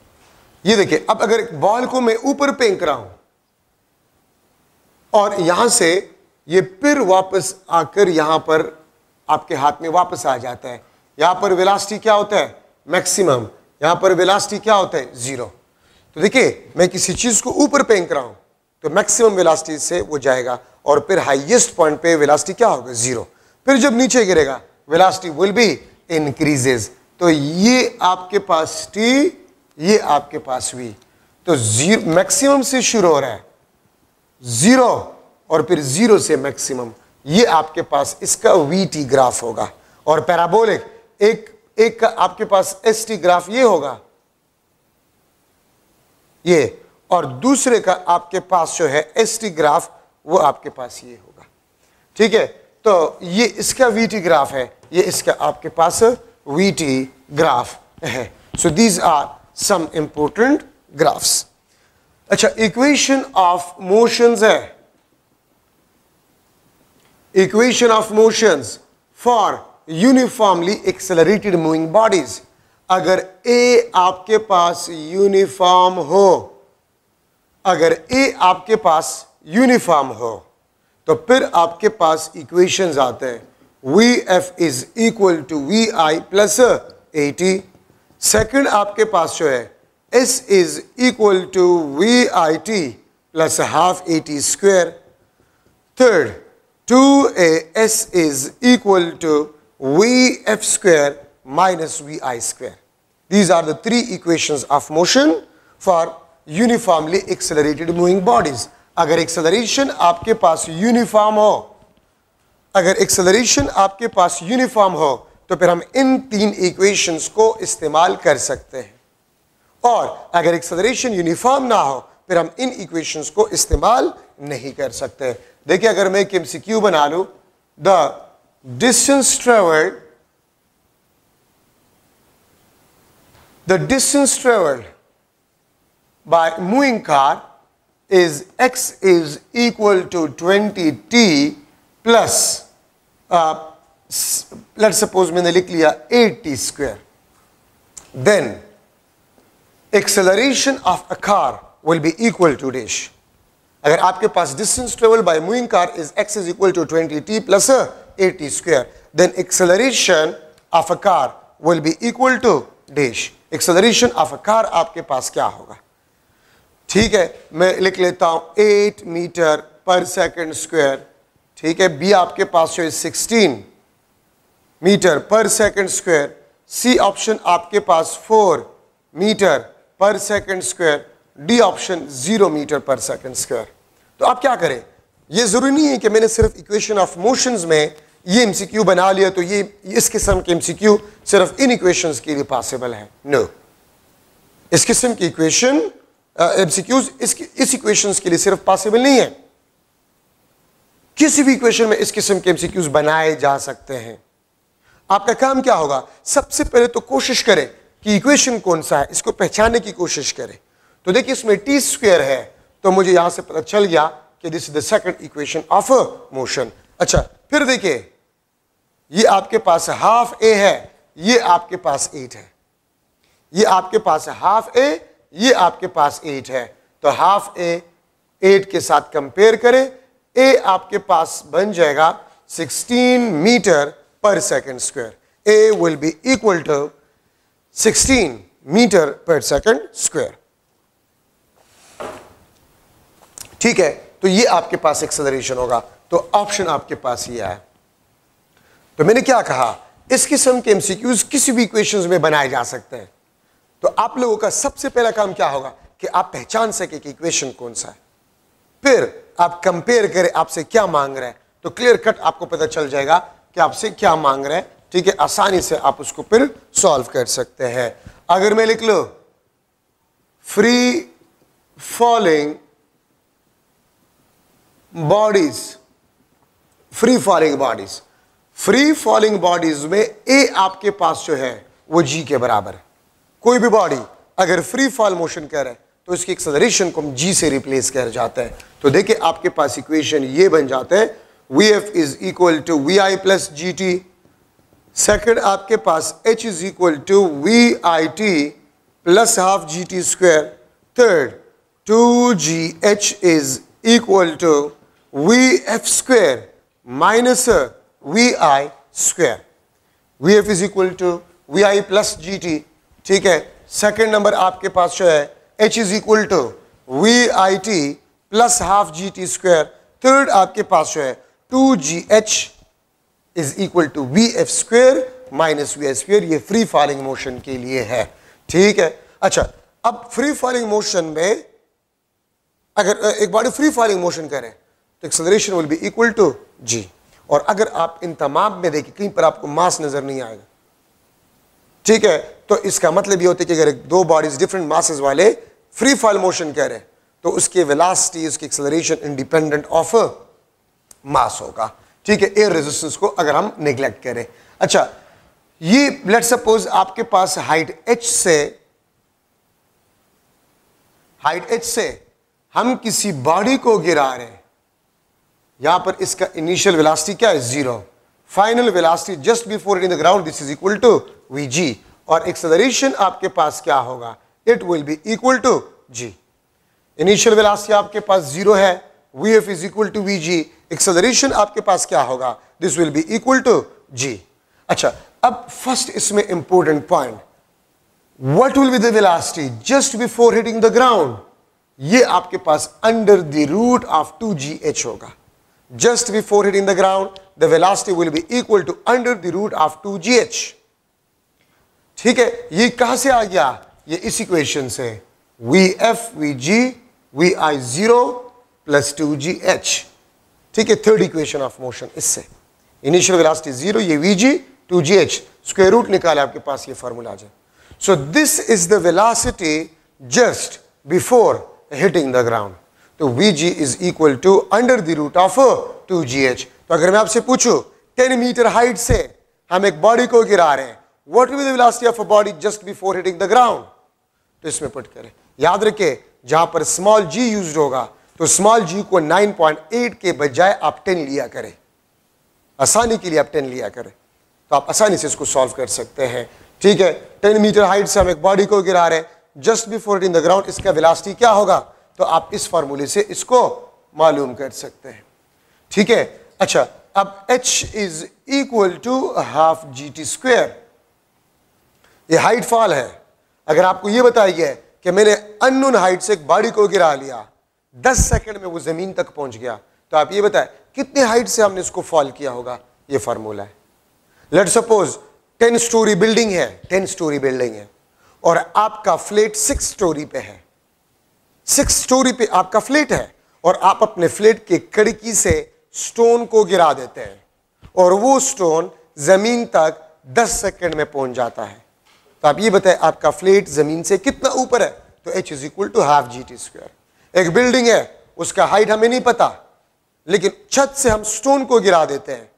ये देखिए, अब अगर बॉल को मैं ऊपर फेंक रहा हूं और यहां से ये फिर वापस आकर यहां पर आपके हाथ में वापस आ जाता है, यहां पर वेलोसिटी क्या होता है, मैक्सिमम, यहां पर वेलोसिटी क्या होता है, जीरो। तो देखिए, मैं किसी चीज को ऊपर फेंक रहा हूं तो मैक्सिमम वेलोसिटी से वो जाएगा और फिर हाईएस्ट पॉइंट पे वेलोसिटी क्या होगा, जीरो। फिर जब नीचे गिरेगा वेलोसिटी विल बी इंक्रीजेस। तो ये आपके पास टी, ये आपके पास वी, तो जीरो मैक्सिमम से शुरू हो रहा है, जीरो और फिर जीरो से मैक्सिमम, ये आपके पास इसका वी टी ग्राफ होगा। और पैराबोलिक एक का आपके पास एस टी ग्राफ ये होगा, ये, और दूसरे का आपके पास जो है एस टी ग्राफ वो आपके पास ये होगा, ठीक है। तो ये इसका वी टी ग्राफ है, ये इसका आपके पास वी टी ग्राफ है। So these are some important graphs. अच्छा, इक्वेशन ऑफ मोशंस है, equation of motions for uniformly accelerated moving bodies. अगर ए आपके पास यूनिफॉर्म हो, अगर ए आपके पास यूनिफॉर्म हो तो फिर आपके पास इक्वेशंस आते हैं, v f is equal to v i plus a t. Second आपके पास जो है s is equal to v i t plus half a t square. Third, 2as is equal to vf square minus vi square. These are the three equations of motion for uniformly accelerated moving bodies. अगर acceleration आपके पास uniform हो, अगर acceleration आपके पास uniform हो तो फिर हम इन तीन इक्वेशंस को इस्तेमाल कर सकते हैं, और अगर एक्सेलरेशन यूनिफॉर्म ना हो फिर हम इन इक्वेशंस को इस्तेमाल नहीं कर सकते। देखिए, अगर मैं एक एमसीक्यू बना लूं, the distance travelled by moving car is x is equal to 20t plus let's suppose मैंने लिख लिया 8t square, then acceleration of a car will be equal to dash. अगर आपके पास distance traveled by moving car is x is equal to 20t plus 8t square, then acceleration of a car will be equal to dash. acceleration of a car आपके पास क्या होगा? ठीक है, मैं लिख लेता हूं 8 मीटर पर सेकंड स्क्वायर। ठीक है, बी आपके पास जो है 16 metre per second square, c option आपके पास 4 metre per second square, d option 0 metre per second square. तो आप क्या करें, ये जरूरी नहीं है कि मैंने सिर्फ इक्वेशन ऑफ मोशंस में ये एमसीक्यू बना लिया तो ये इस किस्म के एमसीक्यू सिर्फ इन इक्वेशंस के लिए पॉसिबल है। नो, इस किस्म की इक्वेशन एमसीक्यूज इस इक्वेशंस के लिए सिर्फ पॉसिबल नहीं है, किसी भी इक्वेशन में इस किस्म के एमसीक्यूज बनाए जा सकते हैं। आपका काम क्या होगा, सबसे पहले तो कोशिश करें कि इक्वेशन कौन सा है, इसको पहचानने की कोशिश करें। तो देखिए, इसमें टी स्क्वायर है तो मुझे यहां से पता चल गया कि this is the second equation of motion. अच्छा, फिर देखिए, ये आपके पास हाफ ए है, ये आपके पास 8 है, ये आपके पास हाफ ए, ये आपके पास 8 है, तो हाफ ए 8 के साथ कंपेयर करें, ए आपके पास बन जाएगा 16 metre per second square. A will be equal to 16 metre per second square. ठीक है, तो ये आपके पास एक्सेलरेशन होगा, तो ऑप्शन आपके पास ये है। तो मैंने क्या कहा, इस किस्म के एमसीक्यूज किसी भी इक्वेशंस में बनाए जा सकते हैं। तो आप लोगों का सबसे पहला काम क्या होगा कि आप पहचान सके कि इक्वेशन कौन सा है, फिर आप कंपेयर करें आपसे क्या मांग रहे हैं, तो क्लियर कट आपको पता चल जाएगा कि आपसे क्या मांग रहे हैं। ठीक है, आसानी से आप उसको फिर सॉल्व कर सकते हैं। अगर मैं लिख लो free falling bodies, free falling bodies में ए आपके पास जो है वो जी के बराबर है। कोई भी बॉडी अगर फ्री फॉल मोशन कर रहा है तो इसकी एक्सेलरेशन को हम जी से रिप्लेस कर जाते हैं। तो देखिए, आपके पास इक्वेशन ये बन जाता है, v f is equal to v i plus g t. Second आपके पास h is equal to v i t plus half g t square. Third 2gh is equal to v f square minus v i square. V f is equal to v i plus g t. ठीक है, second number आपके पास जो है h is equal to v i t plus half g t square. Third आपके पास जो है 2gh is equal to v f square minus v i square. ये फ्री फॉलिंग मोशन के लिए है। ठीक है, अच्छा, अब फ्री फॉलिंग मोशन में अगर एक बॉडी फ्री फॉलिंग मोशन करे तो acceleration will be equal to g. और अगर आप इन तमाम में देखिए कहीं पर आपको मास नजर नहीं आएगा, ठीक है, तो इसका मतलब ये होता है कि अगर दो बॉडीज डिफरेंट मासेस वाले फ्री फॉल मोशन कर रहे हैं तो उसके वेलोसिटी, उसकी एक्सेलरेशन इंडिपेंडेंट ऑफ मास होगा। ठीक है, एयर रेजिस्टेंस को अगर हम नेग्लेक्ट करें। अच्छा, ये लेट्स सपोज आपके पास हाइट h से हम किसी बॉडी को गिरा रहे हैं, यहां पर इसका इनिशियल वेलोसिटी क्या है, 0। Final velocity just before hitting the ground this is equal to vg। और एक्सेलरेशन आपके पास क्या होगा, it will be equal to g। Initial velocity आपके पास 0 है, vf is equal to vg। Acceleration आपके पास क्या होगा, this will be equal to g। अच्छा, अब फर्स्ट इसमें important point, what will be the velocity just before hitting the ground, ये आपके पास under the root of 2gh होगा। Just before hitting the ground the velocity will be equal to under the root of 2gh। ठीक है, ये कहां से आ गया, ये इस इक्वेशन से, v f v g v i 0 plus 2gh। ठीक है, थर्ड इक्वेशन ऑफ मोशन। इससे इनिशियल वेलोसिटी 0, ये vg 2gh, स्क्वायर रूट निकाले आपके पास ये फार्मूला आ जाए। So this is the velocity just before hitting the ground. तो vg is equal to under the root of 2gh। तो अगर मैं आपसे पूछूं 10 मीटर हाइट से हम एक बॉडी को गिरा रहे हैं, what will be the velocity of a body just before hitting the ground? तो इसमें पुट करें, याद रखें जहां पर स्मॉल g यूज्ड होगा तो स्मॉल g को 9.8 के बजाय आप 10 लिया करें, आसानी के लिए आप 10 लिया करें, तो आप आसानी से इसको सॉल्व कर सकते हैं। ठीक है, 10 मीटर हाइट से हम एक बॉडी को गिरा रहे हैं just before hitting the ground, इसका वेलोसिटी क्या होगा? तो आप इस फार्मूले से इसको मालूम कर सकते हैं। ठीक है, अच्छा, अब h is equal to half gt square. ये हाइट फॉल है। अगर आपको ये बताया गया है कि मैंने अननोन हाइट से एक बॉडी को गिरा लिया, 10 सेकंड में वो जमीन तक पहुंच गया, तो आप ये बताएं कितने हाइट से हमने इसको फॉल किया होगा? ये फार्मूला है। लेट सपोज 10 स्टोरी बिल्डिंग है, 10 स्टोरी बिल्डिंग है और आपका फ्लैट 6 स्टोरी पे है, 6 स्टोरी पे आपका फ्लैट है और आप अपने फ्लैट के खिड़की से स्टोन को गिरा देते हैं और वो स्टोन जमीन तक 10 सेकंड में पहुंच जाता है। तो आप ये बताएं आपका फ्लैट जमीन से कितना ऊपर है? तो h is equal to half gt square. एक बिल्डिंग है, उसका हाइट हमें नहीं पता, लेकिन छत से हम स्टोन को गिरा देते हैं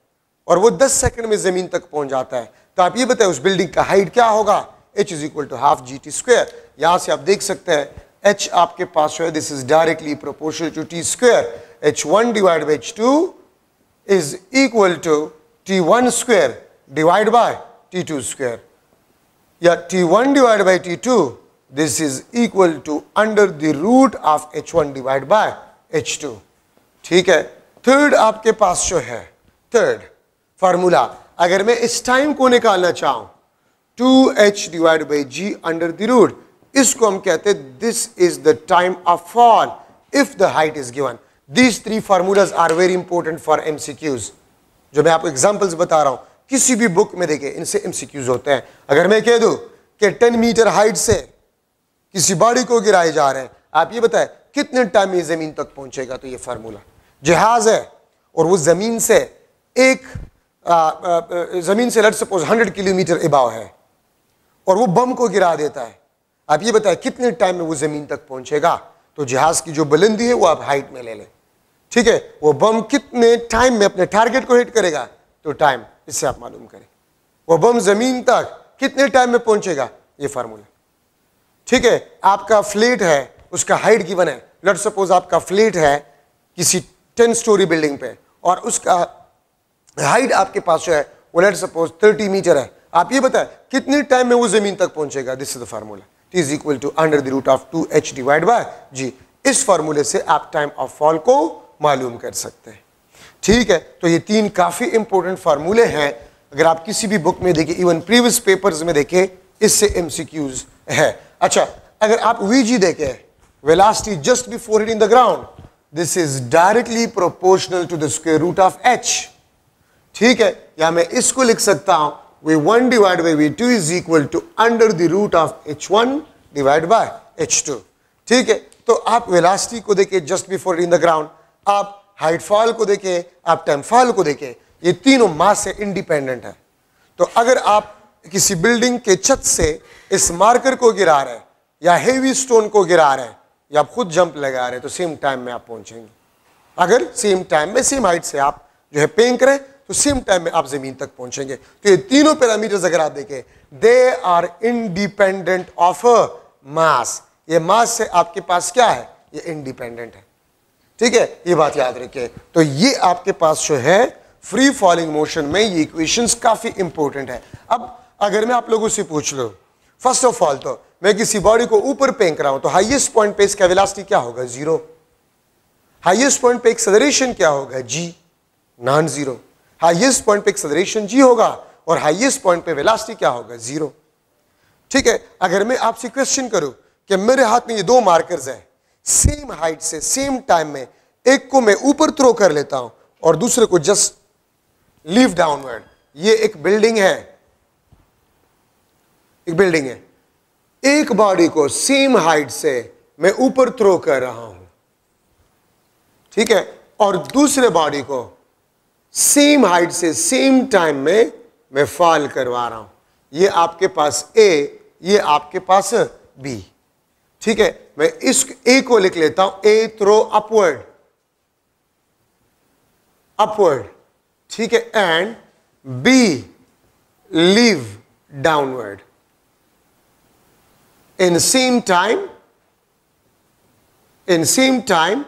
और वो 10 सेकंड में जमीन तक पहुंच जाता है। तो आप ये बताएं उस बिल्डिंग का हाइट क्या होगा? h is equal to half gt square. यहां से आप देख सकते हैं h आपके पास जो है this is directly proportional to t square. h1 divide by h2 is equal to t1 square divide by t2 square, या t1 divide by t2 this is equal to under the root of h1 divide by h2। ठीक है, third आपके पास जो है third formula, अगर मैं इस टाइम को निकालना चाहूं 2h divide by g under the root, इसको हम कहते हैं this is the time of fall if the height is given. These 3 formulas are very important for MCQs। जो मैं आपको एग्जांपल्स बता रहा हूं, किसी भी बुक में देखिए इनसे MCQs होते हैं। अगर मैं कह दूं कि 10 मीटर हाइट से किसी बॉडी को गिराए जा रहे हैं, आप ये बताएं कितने टाइम में जमीन तक पहुंचेगा? तो ये फार्मूला, जहाज है और वो जमीन से जमीन से लेट्स सपोज 100 किलोमीटर अबाव है और वो बम को गिरा देता है, आप ये बताएं कितने टाइम में वो जमीन तक पहुंचेगा? तो जहाज की जो बुलंदी है वो आप हाइट में ले लें। ठीक है, वो बम कितने टाइम में अपने टारगेट को हिट करेगा? तो टाइम, इससे आप मालूम करें वो बम जमीन तक कितने टाइम में पहुंचेगा? ये फार्मूला। ठीक है, आपका फ्लैट है, उसका हाइट गिवन है, लेट सपोज आपका फ्लैट है किसी 10 स्टोरी बिल्डिंग पे और उसका हाइट आपके पास जो है वो लेट सपोज 30 मीटर है, आप ये बताएं कितने टाइम में वो जमीन तक पहुंचेगा? This is the formula, t is equal to under the root of 2h divide by g। इस फार्मूले से आप टाइम ऑफ फॉल को मालूम कर सकते हैं। ठीक है, तो ये 3 काफी इंपॉर्टेंट फार्मूले हैं। अगर आप किसी भी बुक में देखें, इवन प्रीवियस पेपर्स में देखें, इससे MCQs है। अच्छा, अगर आप vg देखें, velocity just before hitting the ground, this is directly proportional to the square root of h। ठीक है, या मैं इसको लिख सकता हूं v1 divide by v2 is equal to under the root of h1 divide by h2। ठीक है, तो आप वेलोसिटी को देखें just before hitting the ground, आप हाइट फॉल को देखें, आप टाइम फॉल को देखें, ये तीनों मास से इंडिपेंडेंट है। तो अगर आप किसी बिल्डिंग के छत से इस मार्कर को गिरा रहे हैं या हेवी स्टोन को गिरा रहे हैं या आप खुद जंप लगा रहे हैं, तो सेम टाइम में आप पहुंचेंगे। अगर सेम टाइम में सेम हाइट से आप जो है फेंक रहे तो सेम टाइम में आप जमीन तक पहुंचेंगे। तो ये तीनों पैरामीटर्स अगर आप देखें, they are independent of mass. ये मास से आपके पास क्या है? ये इंडिपेंडेंट है। ठीक है, ये बात याद रखिए। तो ये आपके पास जो है फ्री फॉलिंग मोशन में ये इक्वेशंस काफी इंपॉर्टेंट है। अब अगर मैं आप लोगों से पूछ लूं, फर्स्ट ऑफ ऑल तो मैं किसी बॉडी को ऊपर फेंक रहा हूं तो हाईएस्ट पॉइंट पे इसका वेलोसिटी क्या होगा? 0। हाईएस्ट पॉइंट पे एक्सेलरेशन क्या होगा? g, non zero. Highest point पे एक्सेलरेशन g होगा और हाईएस्ट पॉइंट पे वेलोसिटी क्या होगा? 0। ठीक है, अगर मैं आपसे क्वेश्चन करूं कि मेरे हाथ में ये 2 मार्कर्स हैं, सेम हाइट से सेम टाइम में, एक को मैं ऊपर थ्रो कर लेता हूं और दूसरे को जस्ट लीव डाउनवर्ड। ये एक बिल्डिंग है, एक बिल्डिंग है, एक बॉडी को सेम हाइट से मैं ऊपर थ्रो कर रहा हूं, ठीक है, और दूसरे बॉडी को सेम हाइट से सेम टाइम में मैं फॉल करवा रहा हूं। ये आपके पास ए, ये आपके पास बी। ठीक है, मैं इस ए को लिख लेता हूं, ए थ्रो अपवर्ड, अपवर्ड, ठीक है, and B leave downward in same time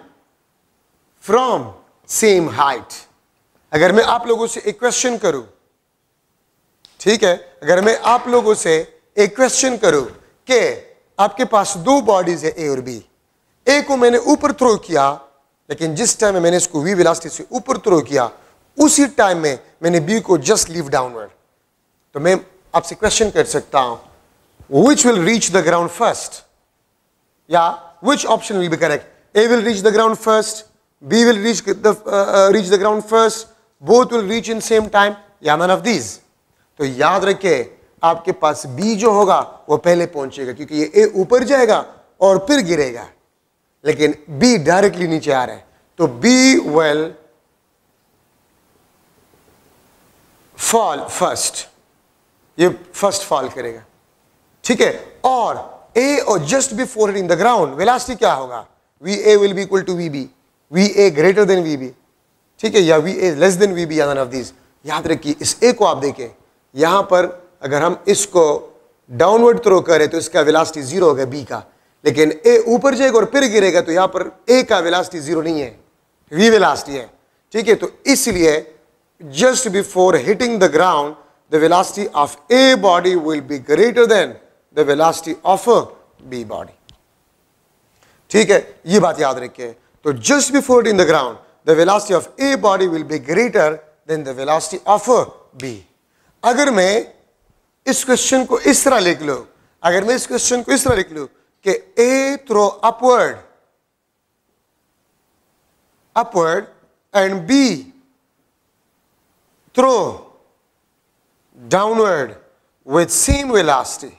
from same height. अगर मैं आप लोगों से एक क्वेश्चन करूं, ठीक है, अगर मैं आप लोगों से एक क्वेश्चन करूं कि आपके पास दो बॉडीज है ए और बी, ए को मैंने ऊपर थ्रो किया, लेकिन जिस टाइम में मैंने इसको वी वेलोसिटी से ऊपर थ्रो किया उसी टाइम में मैंने बी को जस्ट लीव डाउनवर्ड, तो मैं आपसे क्वेश्चन कर सकता हूं which will reach the ground first, या which option will be correct? A will reach the ground first, B will reach the ground first, both will reach in same time, या none of these? तो याद रखे आपके पास B जो होगा वो पहले पहुंचेगा, क्योंकि ये ए ऊपर जाएगा और फिर गिरेगा, लेकिन बी डायरेक्टली नीचे आ रहा है, तो बी विल फॉल फर्स्ट, ये फर्स्ट फॉल करेगा। ठीक है, और ए और just before hitting the ground velocity क्या होगा? V a will be equal to v b, v a greater than v b, ठीक है, या v a less than v b, या नन ऑफ दीज। याद रखिए इस ए को आप देखें, यहां पर अगर हम इसको डाउनवर्ड थ्रो करें तो इसका वेलोसिटी जीरो होगा बी का, लेकिन ए ऊपर जाएगा और फिर गिरेगा तो यहां पर ए का वेलोसिटी जीरो नहीं है, वी वेलोसिटी है। ठीक है, तो इसलिए just before hitting the ground the velocity of A body will be greater than the velocity of a B body. ठीक है, ये बात याद रखिए। तो just before hitting the ground the velocity of A body will be greater than the velocity of a B. अगर मैं इस क्वेश्चन को इस तरह लिख लूं, अगर मैं इस क्वेश्चन को इस तरह लिख लूं कि A throw upward and B throw downward with same velocity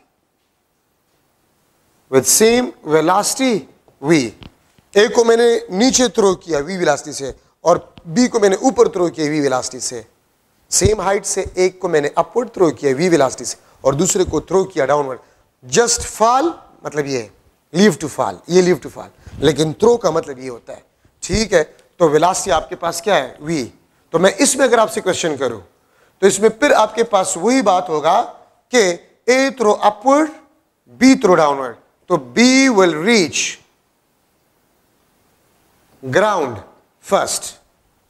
v, ए को मैंने नीचे थ्रो किया v वेलोसिटी से और b को मैंने ऊपर थ्रो किया v वेलोसिटी से, सेम हाइट से एक को मैंने अपवर्ड थ्रो किया v वेलोसिटी से और दूसरे को थ्रो किया डाउनवर्ड। जस्ट फॉल मतलब ये लीव टू फॉल, ये लीव टू फॉल, लेकिन थ्रो का मतलब ये होता है। ठीक है, तो वेलोसिटी आपके पास क्या है? v। तो मैं इसमें अगर आपसे क्वेश्चन करूं तो इसमें फिर आपके पास वही बात होगा कि A throw upward, B throw downward, तो B will reach ground first,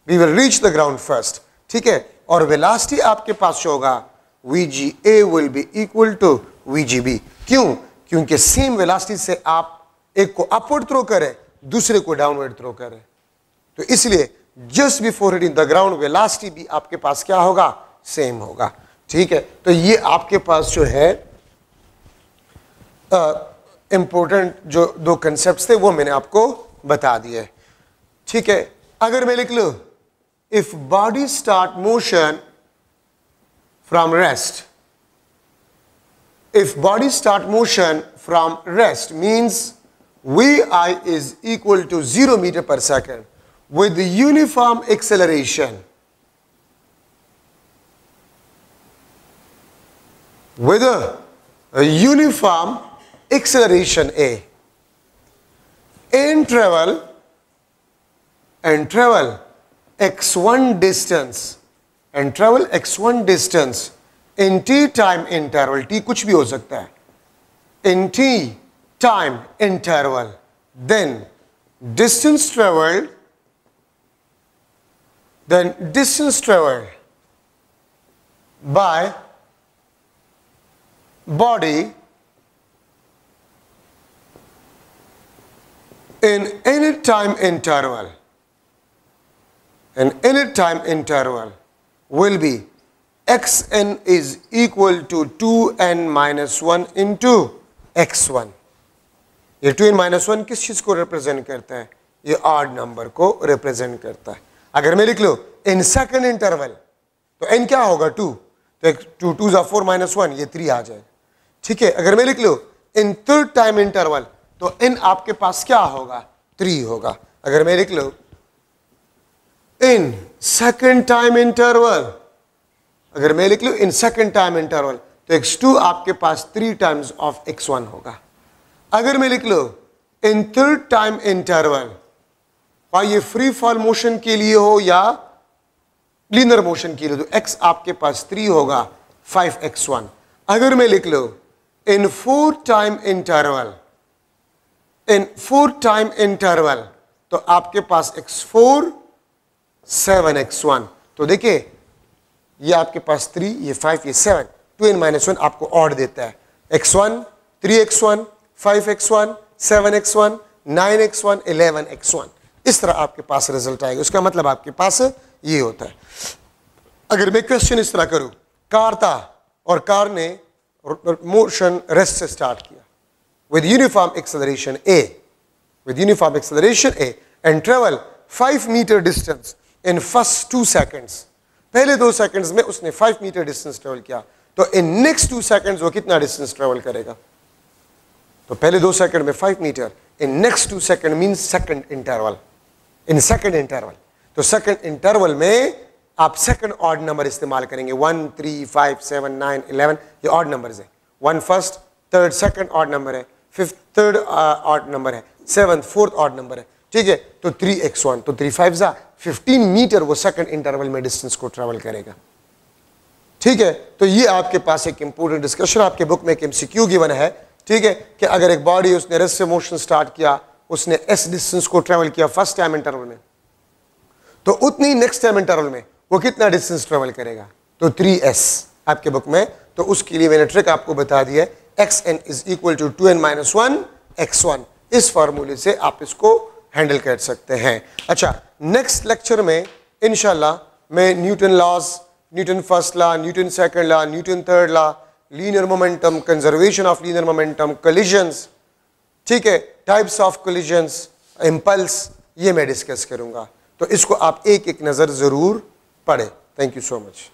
B will reach the ground first. ठीक है, और वेलोसिटी आपके पास होगा v g a will be equal to v g b. क्यों? क्योंकि सेम वेलोसिटी से आप एक को अपवर्ड थ्रो करें, दूसरे को डाउनवर्ड थ्रो करें, तो इसलिए just before hitting the ground velocity भी आपके पास क्या होगा? सेम होगा। ठीक है, तो ये आपके पास जो है इंपॉर्टेंट जो दो कंसेप्ट्स थे वो मैंने आपको बता दिए। ठीक है, अगर मैं लिख लूं if body start motion from rest, if body start motion from rest means vi is equal to 0 meter per second with the uniform acceleration, with a uniform acceleration A, and travel x1 distance, and travel x1 distance in t time interval, t कुछ भी हो सकता है, in t time interval, then distance traveled by body in any time interval will be xn is equal to 2n minus 1 into x1। ये 2n minus 1 किस चीज को represent करता है? ये ऑड नंबर को रिप्रेजेंट करता है। अगर मैं लिख लो इन सेकंड इंटरवल तो n क्या होगा? 2, तो 2 2 4 minus 1, ये 3 आ जाएगा। ठीक है, अगर मैं लिख लो इन थर्ड टाइम इंटरवल तो n आपके पास क्या होगा? 3 होगा। अगर मैं लिख लो इन सेकेंड टाइम इंटरवल, अगर मैं लिख लूं इन सेकेंड टाइम इंटरवल तो x2 आपके पास 3 टाइम्स ऑफ x1 होगा। अगर मैं लिख लूं इन थर्ड टाइम इंटरवल, और ये फ्री फॉल मोशन के लिए हो या लीनियर मोशन के लिए, तो x आपके पास 3 होगा 5x1। अगर मैं लिख लूं in fourth time interval, in fourth time interval, तो आपके पास x4 7x1। तो देखिए ये आपके पास 3, ये 5, ये 7, 2n-1 आपको ऑड देता है। x1 3x1 5x1 7x1 9x1 11x1, इस तरह आपके पास रिजल्ट आएगा। उसका मतलब आपके पास ये होता है। अगर मैं क्वेश्चन इस तरह करूं, कार था और कार ने मोशन रेस्ट से स्टार्ट किया with uniform acceleration a, with uniform acceleration a and travel 5 meter distance in first 2 seconds। पहले 2 सेकंड्स में उसने 5 मीटर डिस्टेंस ट्रेवल किया, तो इन नेक्स्ट 2 सेकंड्स वो कितना डिस्टेंस ट्रेवल करेगा? तो पहले 2 सेकंड में 5 metre, in next 2 seconds means second interval, in second interval. तो सेकंड इंटरवल में आप सेकंड ऑड नंबर इस्तेमाल करेंगे, 1 3 5 7 9 11, ये ऑड नंबर्स है। 1 first, third second odd number है, फिफ्थ थर्ड ऑड नंबर है, 7th फोर्थ ऑड नंबर है, ठीक है। तो 3x1, तो 3 5 15 मीटर वो सेकंड इंटरवल में डिस्टेंस को ट्रेवल करेगा, ठीक है। तो ये आपके पास एक इंपॉर्टेंट डिस्कशन, आपके बुक में एक एमसीक्यू गिवन है, ठीक है, कि अगर एक बॉडी उसने रेस्ट से मोशन स्टार्ट किया, उसने s डिस्टेंस को ट्रेवल किया फर्स्ट टाइम इंटरवल में, तो उतनी नेक्स्ट टाइम इंटरवल में वो कितना डिस्टेंस ट्रेवल करेगा? तो 3s आपके बुक में। तो उसके लिए मैंने ट्रिक आपको बता दी है, xn is equal to 2n-1 x1। इस फार्मूले से आप इसको हैंडल कर सकते हैं। अच्छा, नेक्स्ट लेक्चर में इंशाल्लाह मैं Newton laws, Newton first law, Newton second law, Newton third law, linear momentum, conservation of linear momentum, collisions, ठीक है, टाइप्स ऑफ कोलिजन्स, इंपल्स, ये मैं डिस्कस करूंगा। तो इसको आप एक एक नज़र ज़रूर पढ़ें। Thank you so much.